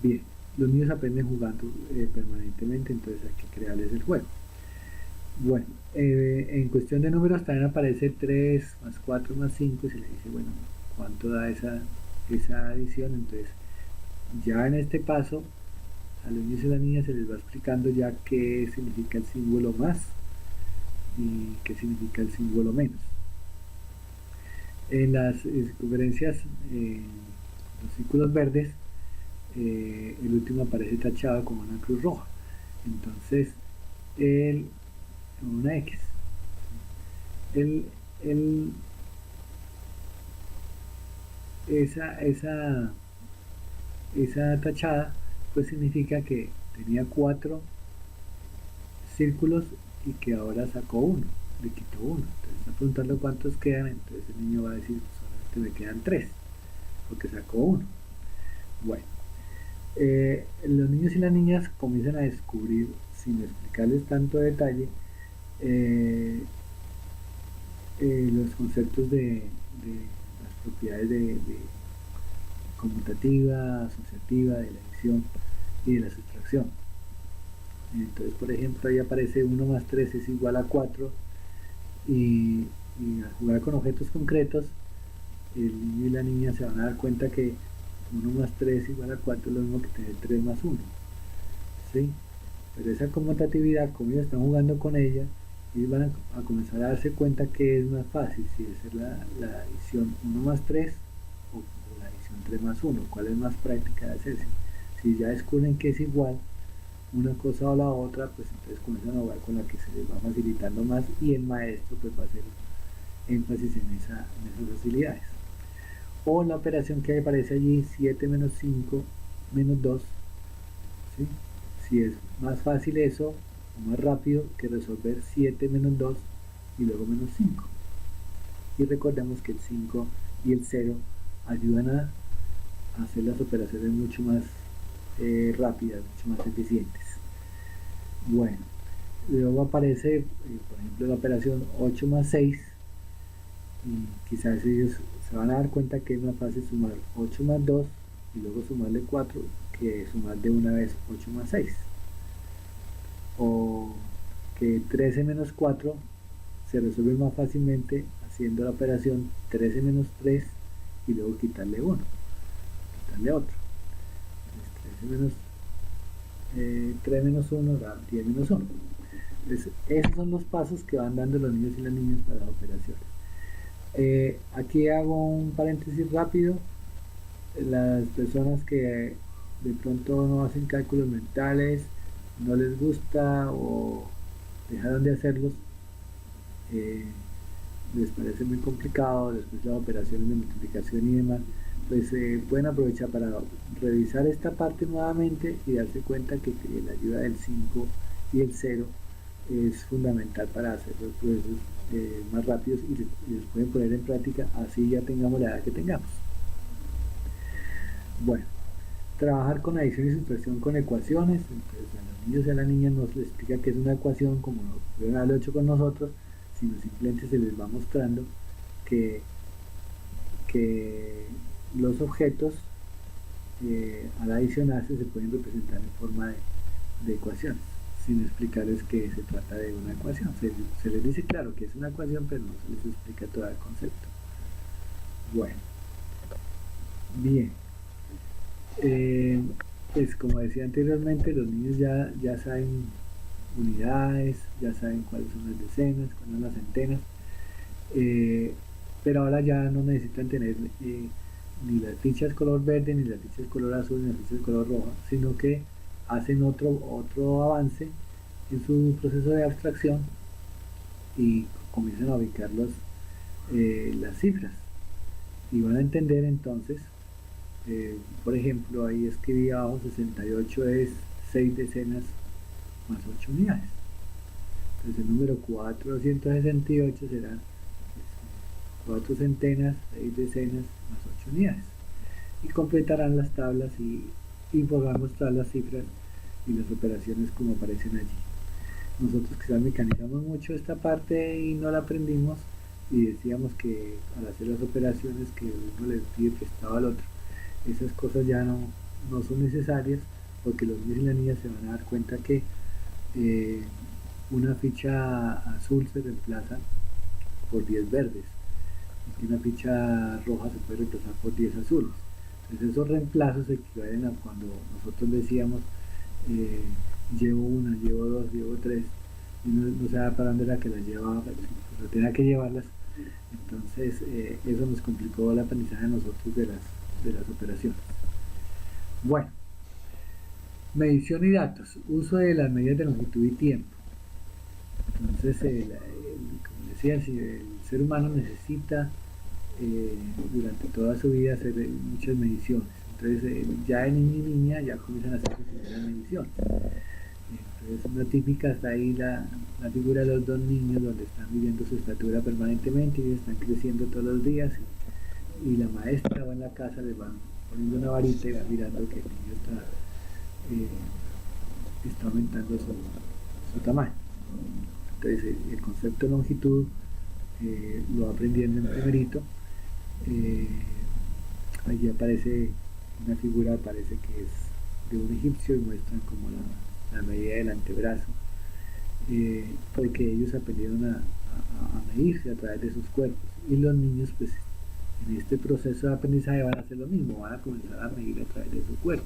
Bien, los niños aprenden jugando permanentemente, entonces hay que crearles el juego. Bueno, en cuestión de números también aparece 3 más 4 más 5, y se le dice, bueno, ¿cuánto da esa adición? Entonces, ya en este paso, a los niños y a las niñas se les va explicando ya qué significa el símbolo más y qué significa el símbolo menos. En las conferencias, los círculos verdes, el último aparece tachado con una cruz roja. Entonces, una X. Esa tachada pues significa que tenía 4 círculos y que ahora sacó uno, le quitó uno. Entonces está preguntando cuántos quedan, entonces el niño va a decir, solamente me quedan 3, porque sacó uno. Bueno, los niños y las niñas comienzan a descubrir, sin explicarles tanto detalle, los conceptos de las propiedades de conmutativa, asociativa, de la adición y de la sustracción. Entonces, por ejemplo, ahí aparece 1 más 3 es igual a 4, y al jugar con objetos concretos, el niño y la niña se van a dar cuenta que 1 más 3 igual a 4 es lo mismo que tener 3 más 1, ¿sí? Pero esa conmutatividad, como ellos están jugando con ella, ellos van a comenzar a darse cuenta que es más fácil, si es la adición 1 más 3 o la adición 3 más 1, cuál es más práctica de hacerse. Si ya descubren que es igual una cosa o la otra, pues entonces comienzan a jugar con la que se les va facilitando más y el maestro pues va a hacer énfasis en esas facilidades. O la operación que aparece allí, 7 menos 5 menos 2, ¿sí? Si es más fácil eso, o más rápido que resolver 7 menos 2 y luego menos 5. Y recordemos que el 5 y el 0 ayudan a hacer las operaciones mucho más rápidas, mucho más eficientes. Bueno, luego aparece, por ejemplo, la operación 8 más 6, y quizás ellos se van a dar cuenta que es más fácil sumar 8 más 2 y luego sumarle 4 que sumar de una vez 8 más 6. O que 13 menos 4 se resuelve más fácilmente haciendo la operación 13 menos 3 y luego quitarle 1, quitarle otro. Entonces 3 menos 1 da 10 menos 1. Entonces, esos son los pasos que van dando los niños y las niñas para las operaciones. Aquí hago un paréntesis rápido. Las personas que de pronto no hacen cálculos mentales, no les gusta o dejaron de hacerlos, les parece muy complicado, después las operaciones de multiplicación y demás, pues pueden aprovechar para revisar esta parte nuevamente y darse cuenta que la ayuda del 5 y el 0 es fundamental para hacer los procesos más rápidos y los pueden poner en práctica así ya tengamos la edad que tengamos. Bueno, trabajar con adición y sustracción con ecuaciones. Entonces a los niños y a las niñas no se les explica qué es una ecuación como lo pudieron haberlo hecho con nosotros, sino simplemente se les va mostrando que los objetos al adicionarse se pueden representar en forma de ecuaciones, sin explicarles que se trata de una ecuación. Se les dice claro que es una ecuación, pero no se les explica todo el concepto. Bueno, bien. Pues como decía anteriormente, los niños ya saben unidades, ya saben cuáles son las decenas, cuáles son las centenas, pero ahora ya no necesitan tener ni las fichas color verde, ni las fichas color azul, ni las fichas color roja, sino que hacen otro avance en su proceso de abstracción y comienzan a ubicar las cifras y van a entender entonces. Por ejemplo, ahí escribí abajo 68 es 6 decenas más 8 unidades. Entonces el número 468 será 4 centenas, 6 decenas más 8 unidades. Y completarán las tablas y podrán mostrar las cifras y las operaciones como aparecen allí. Nosotros quizás mecanizamos mucho esta parte y no la aprendimos y decíamos que al hacer las operaciones que uno le pide prestado al otro, esas cosas ya no son necesarias, porque los niños y las niñas se van a dar cuenta que una ficha azul se reemplaza por 10 verdes y una ficha roja se puede reemplazar por 10 azules. Entonces esos reemplazos equivalen a cuando nosotros decíamos llevo una, llevo dos, llevo tres, y no sabe para dónde era que las llevaba, pero tenía que llevarlas. Entonces eso nos complicó el aprendizaje de nosotros de las operaciones. Bueno, medición y datos, uso de las medidas de longitud y tiempo. Entonces, como decía, el ser humano necesita durante toda su vida hacer muchas mediciones. Entonces, ya de niño y niña ya comienzan a hacer sus primeras mediciones. Entonces, una típica está ahí la figura de los dos niños donde están midiendo su estatura permanentemente y están creciendo todos los días. Y la maestra va en la casa, les va poniendo una varita y va mirando que el niño está aumentando su tamaño. Entonces el concepto de longitud lo va aprendiendo en primerito. Allí aparece una figura, parece que es de un egipcio y muestran como la medida del antebrazo, porque ellos aprendieron a a medirse a través de sus cuerpos. Y los niños, pues, en este proceso de aprendizaje van a hacer lo mismo, van a comenzar a medir a través de su cuerpo.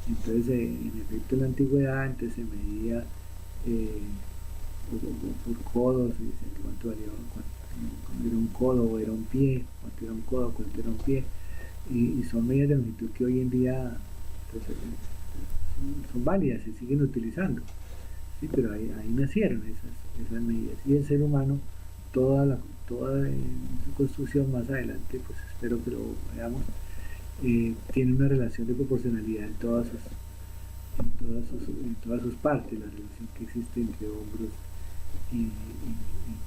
Entonces, en efecto, en la antigüedad, antes se medía por codos, y decían que cuánto era un codo o era un pie, cuánto era un codo, cuánto era un pie, y son medidas de longitud que hoy en día pues, son válidas, se siguen utilizando, ¿sí? Pero ahí nacieron esas medidas. Y el ser humano, toda su construcción más adelante, pues espero que lo veamos, tiene una relación de proporcionalidad en todas sus partes, la relación que existe entre hombros y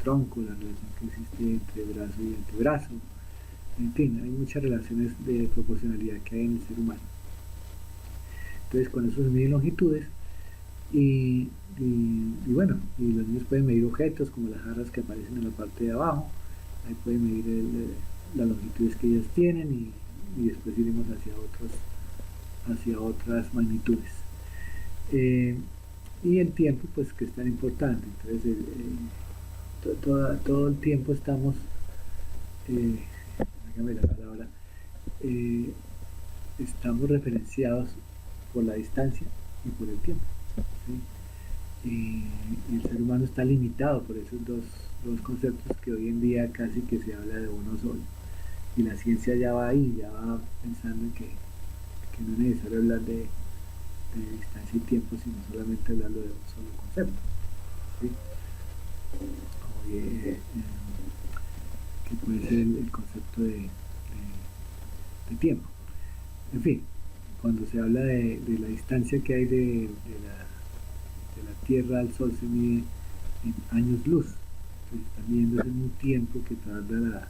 tronco, la relación que existe entre brazo y antebrazo, en fin, hay muchas relaciones de proporcionalidad que hay en el ser humano. Entonces con eso se miden longitudes y bueno, y los niños pueden medir objetos como las jarras que aparecen en la parte de abajo, ahí pueden medir las longitudes que ellas tienen y después iremos hacia otras magnitudes. Y el tiempo, pues, que es tan importante. Entonces, todo el tiempo estamos, dígame la palabra, estamos referenciados por la distancia y por el tiempo, ¿sí? Y el ser humano está limitado por esos dos conceptos que hoy en día casi que se habla de uno solo. Y la ciencia ya va ahí, ya va pensando en que no es necesario hablar de distancia y tiempo, sino solamente hablarlo de un solo concepto, ¿sí? Que puede ser el concepto de tiempo. En fin, cuando se habla de la distancia que hay de la Tierra al Sol, se mide en años luz. Entonces están midiendo en un tiempo que tarda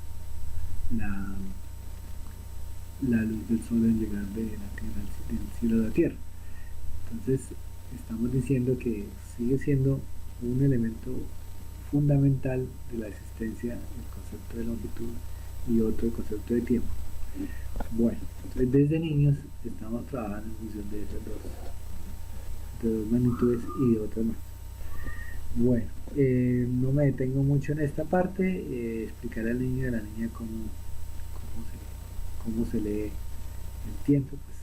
la luz del Sol en llegar de la Tierra del cielo a la Tierra. Entonces estamos diciendo que sigue siendo un elemento fundamental de la existencia el concepto de longitud y otro el concepto de tiempo. Bueno, entonces desde niños estamos trabajando en función de esas dos magnitudes y de otras más. Bueno, no me detengo mucho en esta parte, explicaré al niño y a la niña cómo se lee el tiempo, pues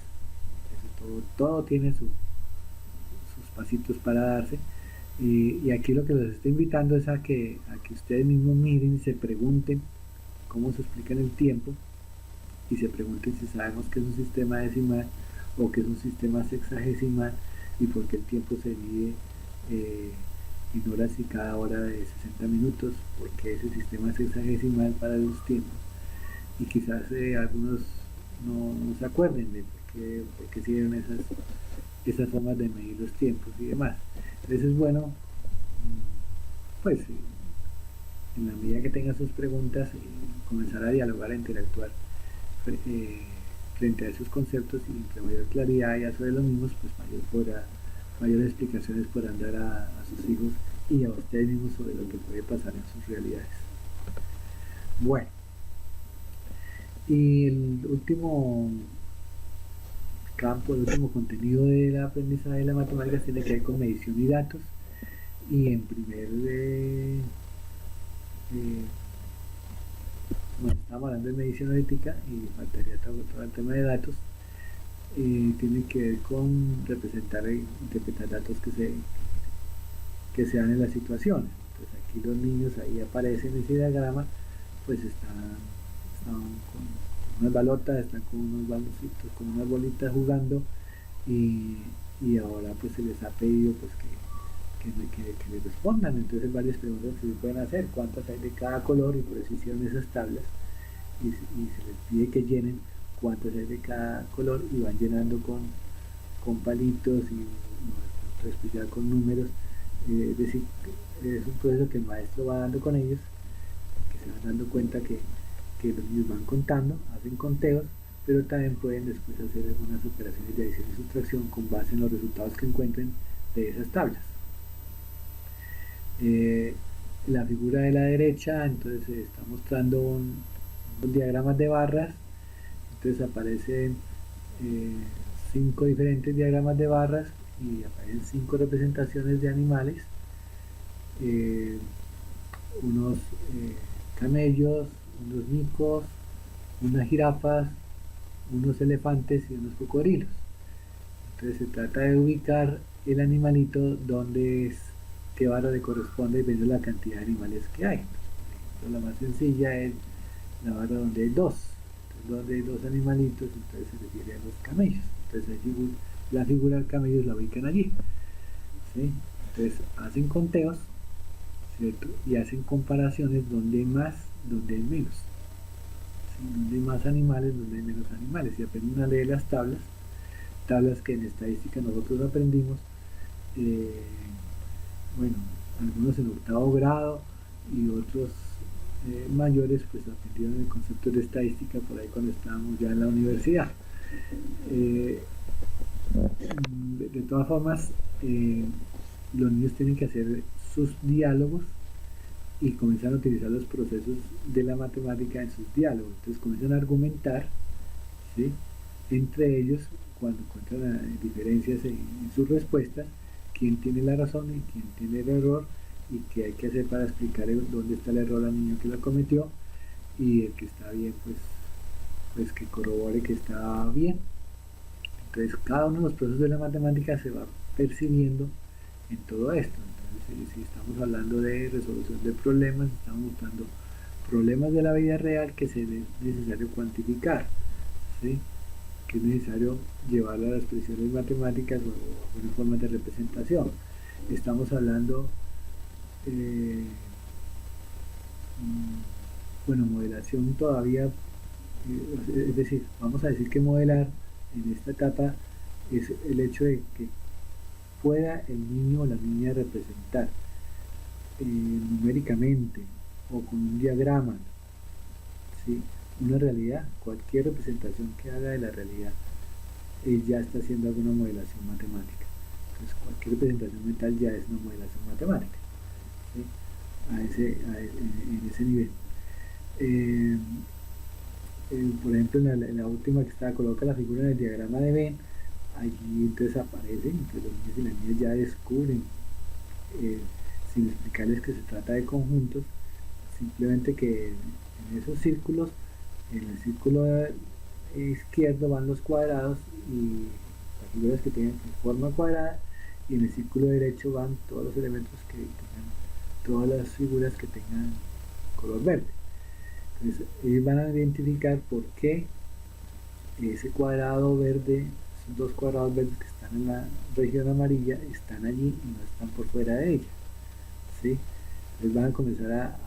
todo tiene sus pasitos para darse. Y aquí lo que los estoy invitando es a que ustedes mismos miren y se pregunten cómo se explica el tiempo y se pregunten si sabemos que es un sistema decimal o que es un sistema sexagesimal y por qué el tiempo se mide en horas y cada hora de 60 minutos, porque ese sistema sexagesimal para los tiempos. Y quizás algunos no se acuerden de por qué siguieron esas formas de medir los tiempos y demás. Entonces es bueno, pues, en la medida que tengan sus preguntas, comenzar a dialogar, a interactuar frente a esos conceptos, y entre mayor claridad ya sobre los mismos, pues mayores explicaciones podrán dar a sus hijos y a ustedes mismos sobre lo que puede pasar en sus realidades. Bueno, y el último campo, el último contenido del aprendizaje de la matemática tiene que ver con medición y datos. Y en bueno, estamos hablando de medición analítica y faltaría todo el tema de datos. Tiene que ver con representar e interpretar datos que se dan en las situaciones. Entonces aquí los niños, ahí aparecen en ese diagrama, pues están con unas balotas, están con unos baloncitos, con unas bolitas jugando, y ahora pues se les ha pedido pues que les respondan. Entonces varias preguntas que se pueden hacer: cuántas hay de cada color, y por eso hicieron esas tablas, y se les pide que llenen cuántas hay de cada color, y van llenando con palitos y otro especial con números. Es decir, es un proceso que el maestro va dando con ellos, que se van dando cuenta que los niños van contando, hacen conteos, pero también pueden después hacer algunas operaciones de adición y sustracción con base en los resultados que encuentren de esas tablas. La figura de la derecha, entonces está mostrando unos diagramas de barras. Entonces aparecen 5 diferentes diagramas de barras y aparecen 5 representaciones de animales. unos camellos, unos micos, unas jirafas, unos elefantes y unos cocodrilos. Entonces se trata de ubicar el animalito donde es, qué barra le corresponde dependiendo de la cantidad de animales que hay. Entonces, la más sencilla es la barra donde hay dos. Entonces, donde hay dos animalitos, entonces se refiere a los camellos. Entonces la figura del camello la ubican allí. ¿Sí? Entonces hacen conteos, ¿cierto? Y hacen comparaciones donde hay más, donde hay menos. ¿Sí? Donde hay más animales, donde hay menos animales. Y aprenden a leer las tablas que en estadística nosotros aprendimos, eh, bueno, algunos en octavo grado y otros mayores pues aprendieron el concepto de estadística por ahí cuando estábamos ya en la universidad. Eh, de todas formas, los niños tienen que hacer sus diálogos y comienzan a utilizar los procesos de la matemática en sus diálogos. Entonces comienzan a argumentar, ¿sí?, entre ellos cuando encuentran diferencias en sus respuestas, quién tiene la razón y quién tiene el error y qué hay que hacer para explicar dónde está el error al niño que lo cometió, y el que está bien pues que corrobore que está bien. Entonces cada uno de los procesos de la matemática se va percibiendo en todo esto. Entonces si estamos hablando de resolución de problemas, estamos buscando problemas de la vida real que es necesario cuantificar, ¿sí?, que es necesario llevarlo a las expresiones matemáticas o algunas formas de representación. Estamos hablando, eh, bueno, modelación todavía, es decir, vamos a decir que modelar en esta etapa es el hecho de que pueda el niño o la niña representar numéricamente o con un diagrama, ¿sí?, una realidad. Cualquier representación que haga de la realidad ya está haciendo alguna modelación matemática. Entonces cualquier representación mental ya es una modelación matemática, ¿sí?, en ese nivel. Eh, por ejemplo, en la última que está, coloca la figura en el diagrama de Venn. Allí entonces aparecen, entonces los niños y las niñas ya descubren, eh, sin explicarles que se trata de conjuntos, simplemente que en esos círculos, en el círculo izquierdo van los cuadrados y las figuras que tengan forma cuadrada, y en el círculo derecho van todos los elementos que tengan, todas las figuras que tengan color verde. Entonces ellos van a identificar por qué ese cuadrado verde, esos dos cuadrados verdes que están en la región amarilla, están allí y no están por fuera de ella, ¿sí? Entonces van a comenzar a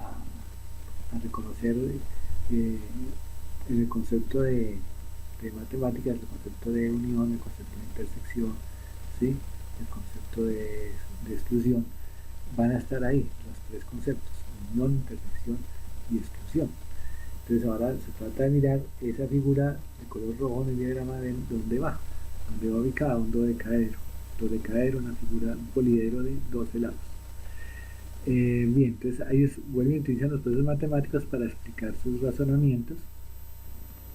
reconocer el concepto de matemáticas, el concepto de unión, el concepto de intersección, ¿sí?, el concepto de exclusión. Van a estar ahí los tres conceptos: unión, intersección y exclusión. Entonces ahora se trata de mirar esa figura de color rojo en el diagrama de dónde va ubicada un dodecaedro, una figura, un poliedro de 12 lados. Bien, entonces ellos vuelven a utilizar los procesos matemáticos para explicar sus razonamientos,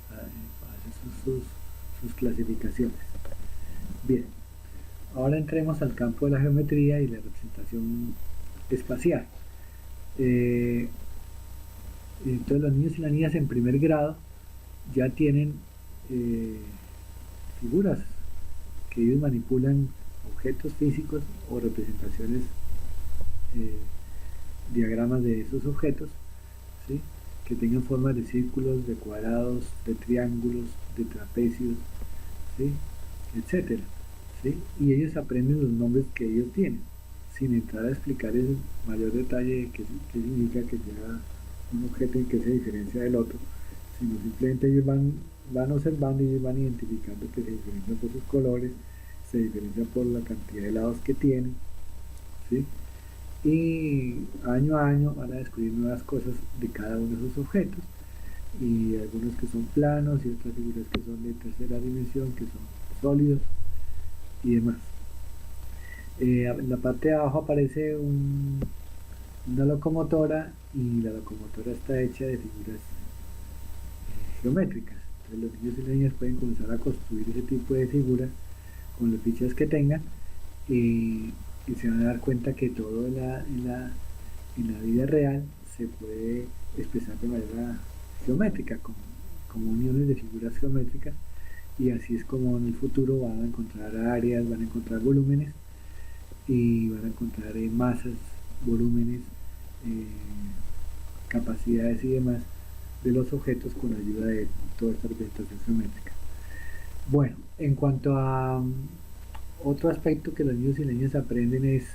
para hacer sus clasificaciones. Bien, ahora entremos al campo de la geometría y la representación espacial. Entonces los niños y las niñas en primer grado ya tienen figuras que ellos manipulan, objetos físicos o representaciones, diagramas de esos objetos, ¿sí?, que tengan formas de círculos, de cuadrados, de triángulos, de trapecios, ¿sí?, etcétera, ¿sí?, y ellos aprenden los nombres que ellos tienen, sin entrar a explicar en mayor detalle qué significa que sea un objeto en que se diferencia del otro, sino simplemente ellos van observando y ellos van identificando que se diferencian por sus colores, se diferencian por la cantidad de lados que tienen, ¿sí?, y año a año van a descubrir nuevas cosas de cada uno de esos objetos, y algunos que son planos y otras figuras que son de tercera dimensión, que son sólidos y demás. En la parte de abajo aparece una locomotora, y la locomotora está hecha de figuras geométricas. Entonces los niños y las niñas pueden comenzar a construir ese tipo de figuras con las fichas que tengan, y se van a dar cuenta que todo en la vida real se puede expresar de manera geométrica, como uniones de figuras geométricas, y así es como en el futuro van a encontrar áreas, van a encontrar volúmenes y van a encontrar masas, volúmenes, eh, capacidades y demás de los objetos con la ayuda de toda esta representación geométrica. Bueno, en cuanto a otro aspecto que los niños y las niñas aprenden es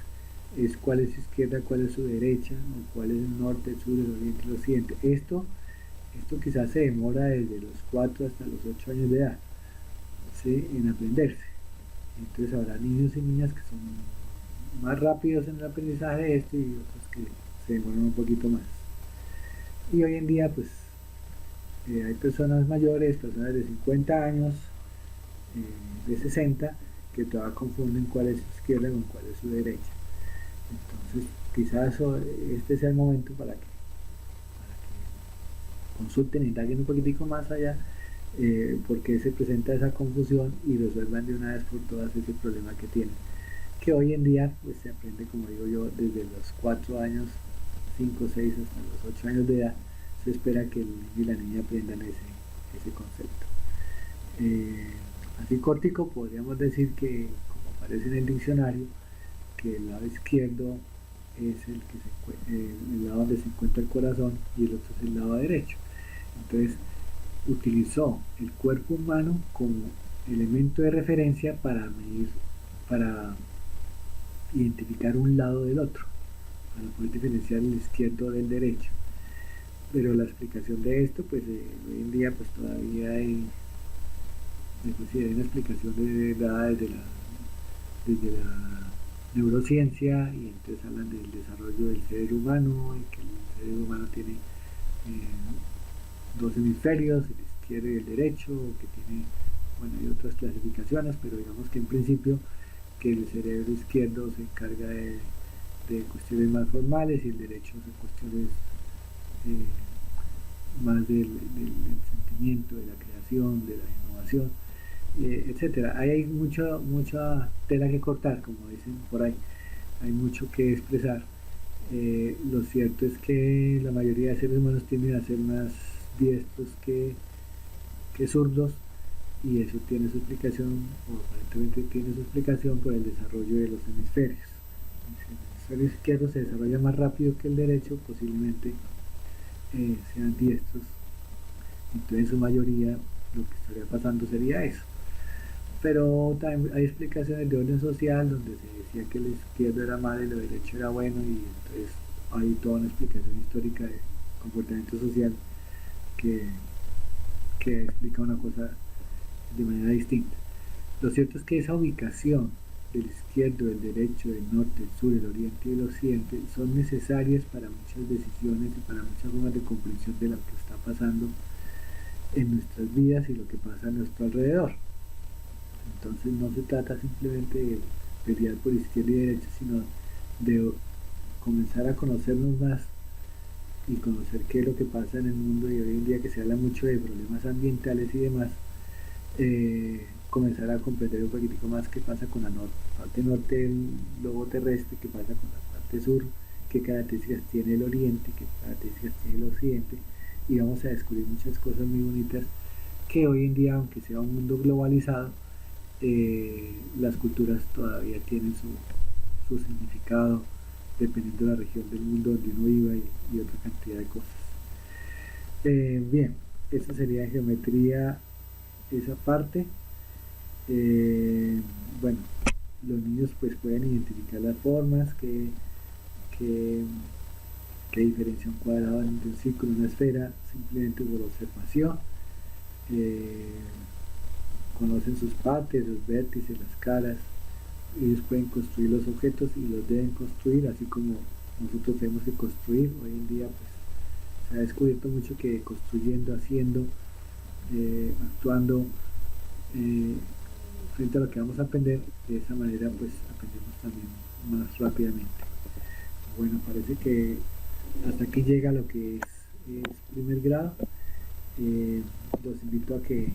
cuál es su izquierda, cuál es su derecha, o cuál es el norte, el sur, el oriente, el occidente. Esto quizás se demora desde los 4 hasta los 8 años de edad, ¿sí?, en aprenderse. Entonces habrá niños y niñas que son más rápidos en el aprendizaje de esto y otros que se demoran un poquito más. Y hoy en día pues hay personas mayores, personas de 50 años, de 60, que todavía confunden cuál es su izquierda con cuál es su derecha. Entonces quizás este sea el momento para que consulten y indaguen un poquitico más allá, por qué se presenta esa confusión y resuelvan de una vez por todas ese problema que tienen, que hoy en día pues se aprende, como digo yo, desde los 4 años, 5, 6 hasta los 8 años de edad. Se espera que el niño y la niña aprendan ese concepto. Así cortico podríamos decir que, como aparece en el diccionario, que el lado izquierdo es el lado donde se encuentra el corazón y el otro es el lado derecho. Entonces utilizó el cuerpo humano como elemento de referencia para medir, para identificar un lado del otro, para poder diferenciar el izquierdo del derecho. Pero la explicación de esto, pues hoy en día pues todavía hay una explicación dada desde la neurociencia, y entonces hablan del desarrollo del cerebro humano, y que el cerebro humano tiene dos hemisferios, el izquierdo y el derecho, que tiene, bueno, hay otras clasificaciones, pero digamos que en principio que el cerebro izquierdo se encarga de cuestiones más formales y el derecho de cuestiones más del sentimiento, de la creación, de la innovación, etcétera. Ahí hay mucha tela que cortar, como dicen por ahí, hay mucho que expresar. Lo cierto es que la mayoría de seres humanos tienden a ser más diestros que zurdos, y eso tiene su explicación, o aparentemente tiene su explicación, por el desarrollo de los hemisferios. Si el hemisferio izquierdo se desarrolla más rápido que el derecho, posiblemente sean diestros. Entonces en su mayoría lo que estaría pasando sería eso. Pero también hay explicaciones de orden social donde se decía que el izquierdo era malo y el derecho era bueno, y entonces hay toda una explicación histórica de comportamiento social que explica una cosa de manera distinta. Lo cierto es que esa ubicación del izquierdo, del derecho, del norte, el sur, el oriente y el occidente son necesarias para muchas decisiones y para muchas formas de comprensión de lo que está pasando en nuestras vidas y lo que pasa a nuestro alrededor. Entonces no se trata simplemente de pelear por izquierda y derecha, sino de comenzar a conocernos más y conocer qué es lo que pasa en el mundo. Y hoy en día que se habla mucho de problemas ambientales y demás, comenzar a comprender un poquitico más qué pasa con la parte norte del globo terrestre, qué pasa con la parte sur, qué características tiene el oriente, qué características tiene el occidente, y vamos a descubrir muchas cosas muy bonitas que hoy en día, aunque sea un mundo globalizado, las culturas todavía tienen su significado dependiendo de la región del mundo donde uno viva, y otra cantidad de cosas. Bien, esa sería geometría, esa parte. Bueno, los niños pues pueden identificar las formas que diferencia un cuadrado entre un círculo y una esfera simplemente por observación. Conocen sus partes, los vértices, las caras. Ellos pueden construir los objetos y los deben construir, así como nosotros tenemos que construir. Hoy en día pues se ha descubierto mucho que construyendo, haciendo, actuando, frente a lo que vamos a aprender, de esa manera pues aprendemos también más rápidamente. Bueno, parece que hasta aquí llega lo que es primer grado. Los invito a que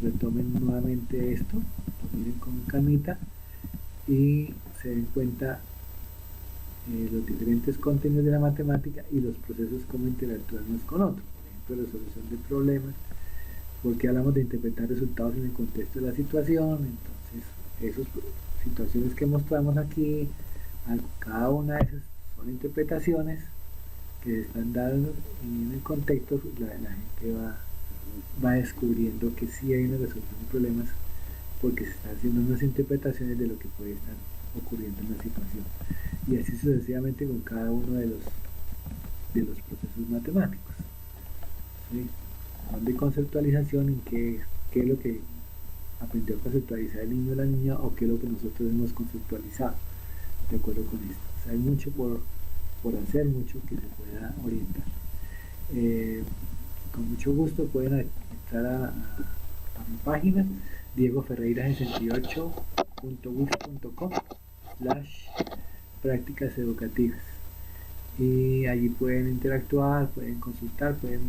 retomen nuevamente esto, lo miren con calmita y se den cuenta los diferentes contenidos de la matemática y los procesos como interactúan unos con otros, por ejemplo, resolución de problemas, porque hablamos de interpretar resultados en el contexto de la situación. Entonces, esas situaciones que mostramos aquí, cada una de esas son interpretaciones que están dadas en el contexto. La gente va descubriendo que sí hay una resolución de problemas porque se están haciendo unas interpretaciones de lo que puede estar ocurriendo en la situación, y así sucesivamente con cada uno de los procesos matemáticos, ¿sí? Son de conceptualización, en qué es lo que aprendió a conceptualizar el niño o la niña, o qué es lo que nosotros hemos conceptualizado de acuerdo con esto. O sea, hay mucho por hacer, mucho que se pueda orientar. Con mucho gusto pueden entrar a mi página diegoferreira68.wix.com/prácticas educativas, y allí pueden interactuar, pueden consultar, pueden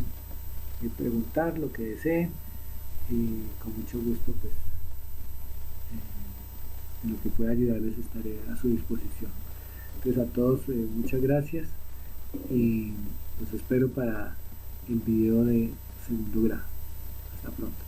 preguntar lo que deseen, y con mucho gusto pues en lo que pueda ayudarles estaré a su disposición. Entonces, a todos muchas gracias, y los espero para el video de segundo grado. Hasta pronto.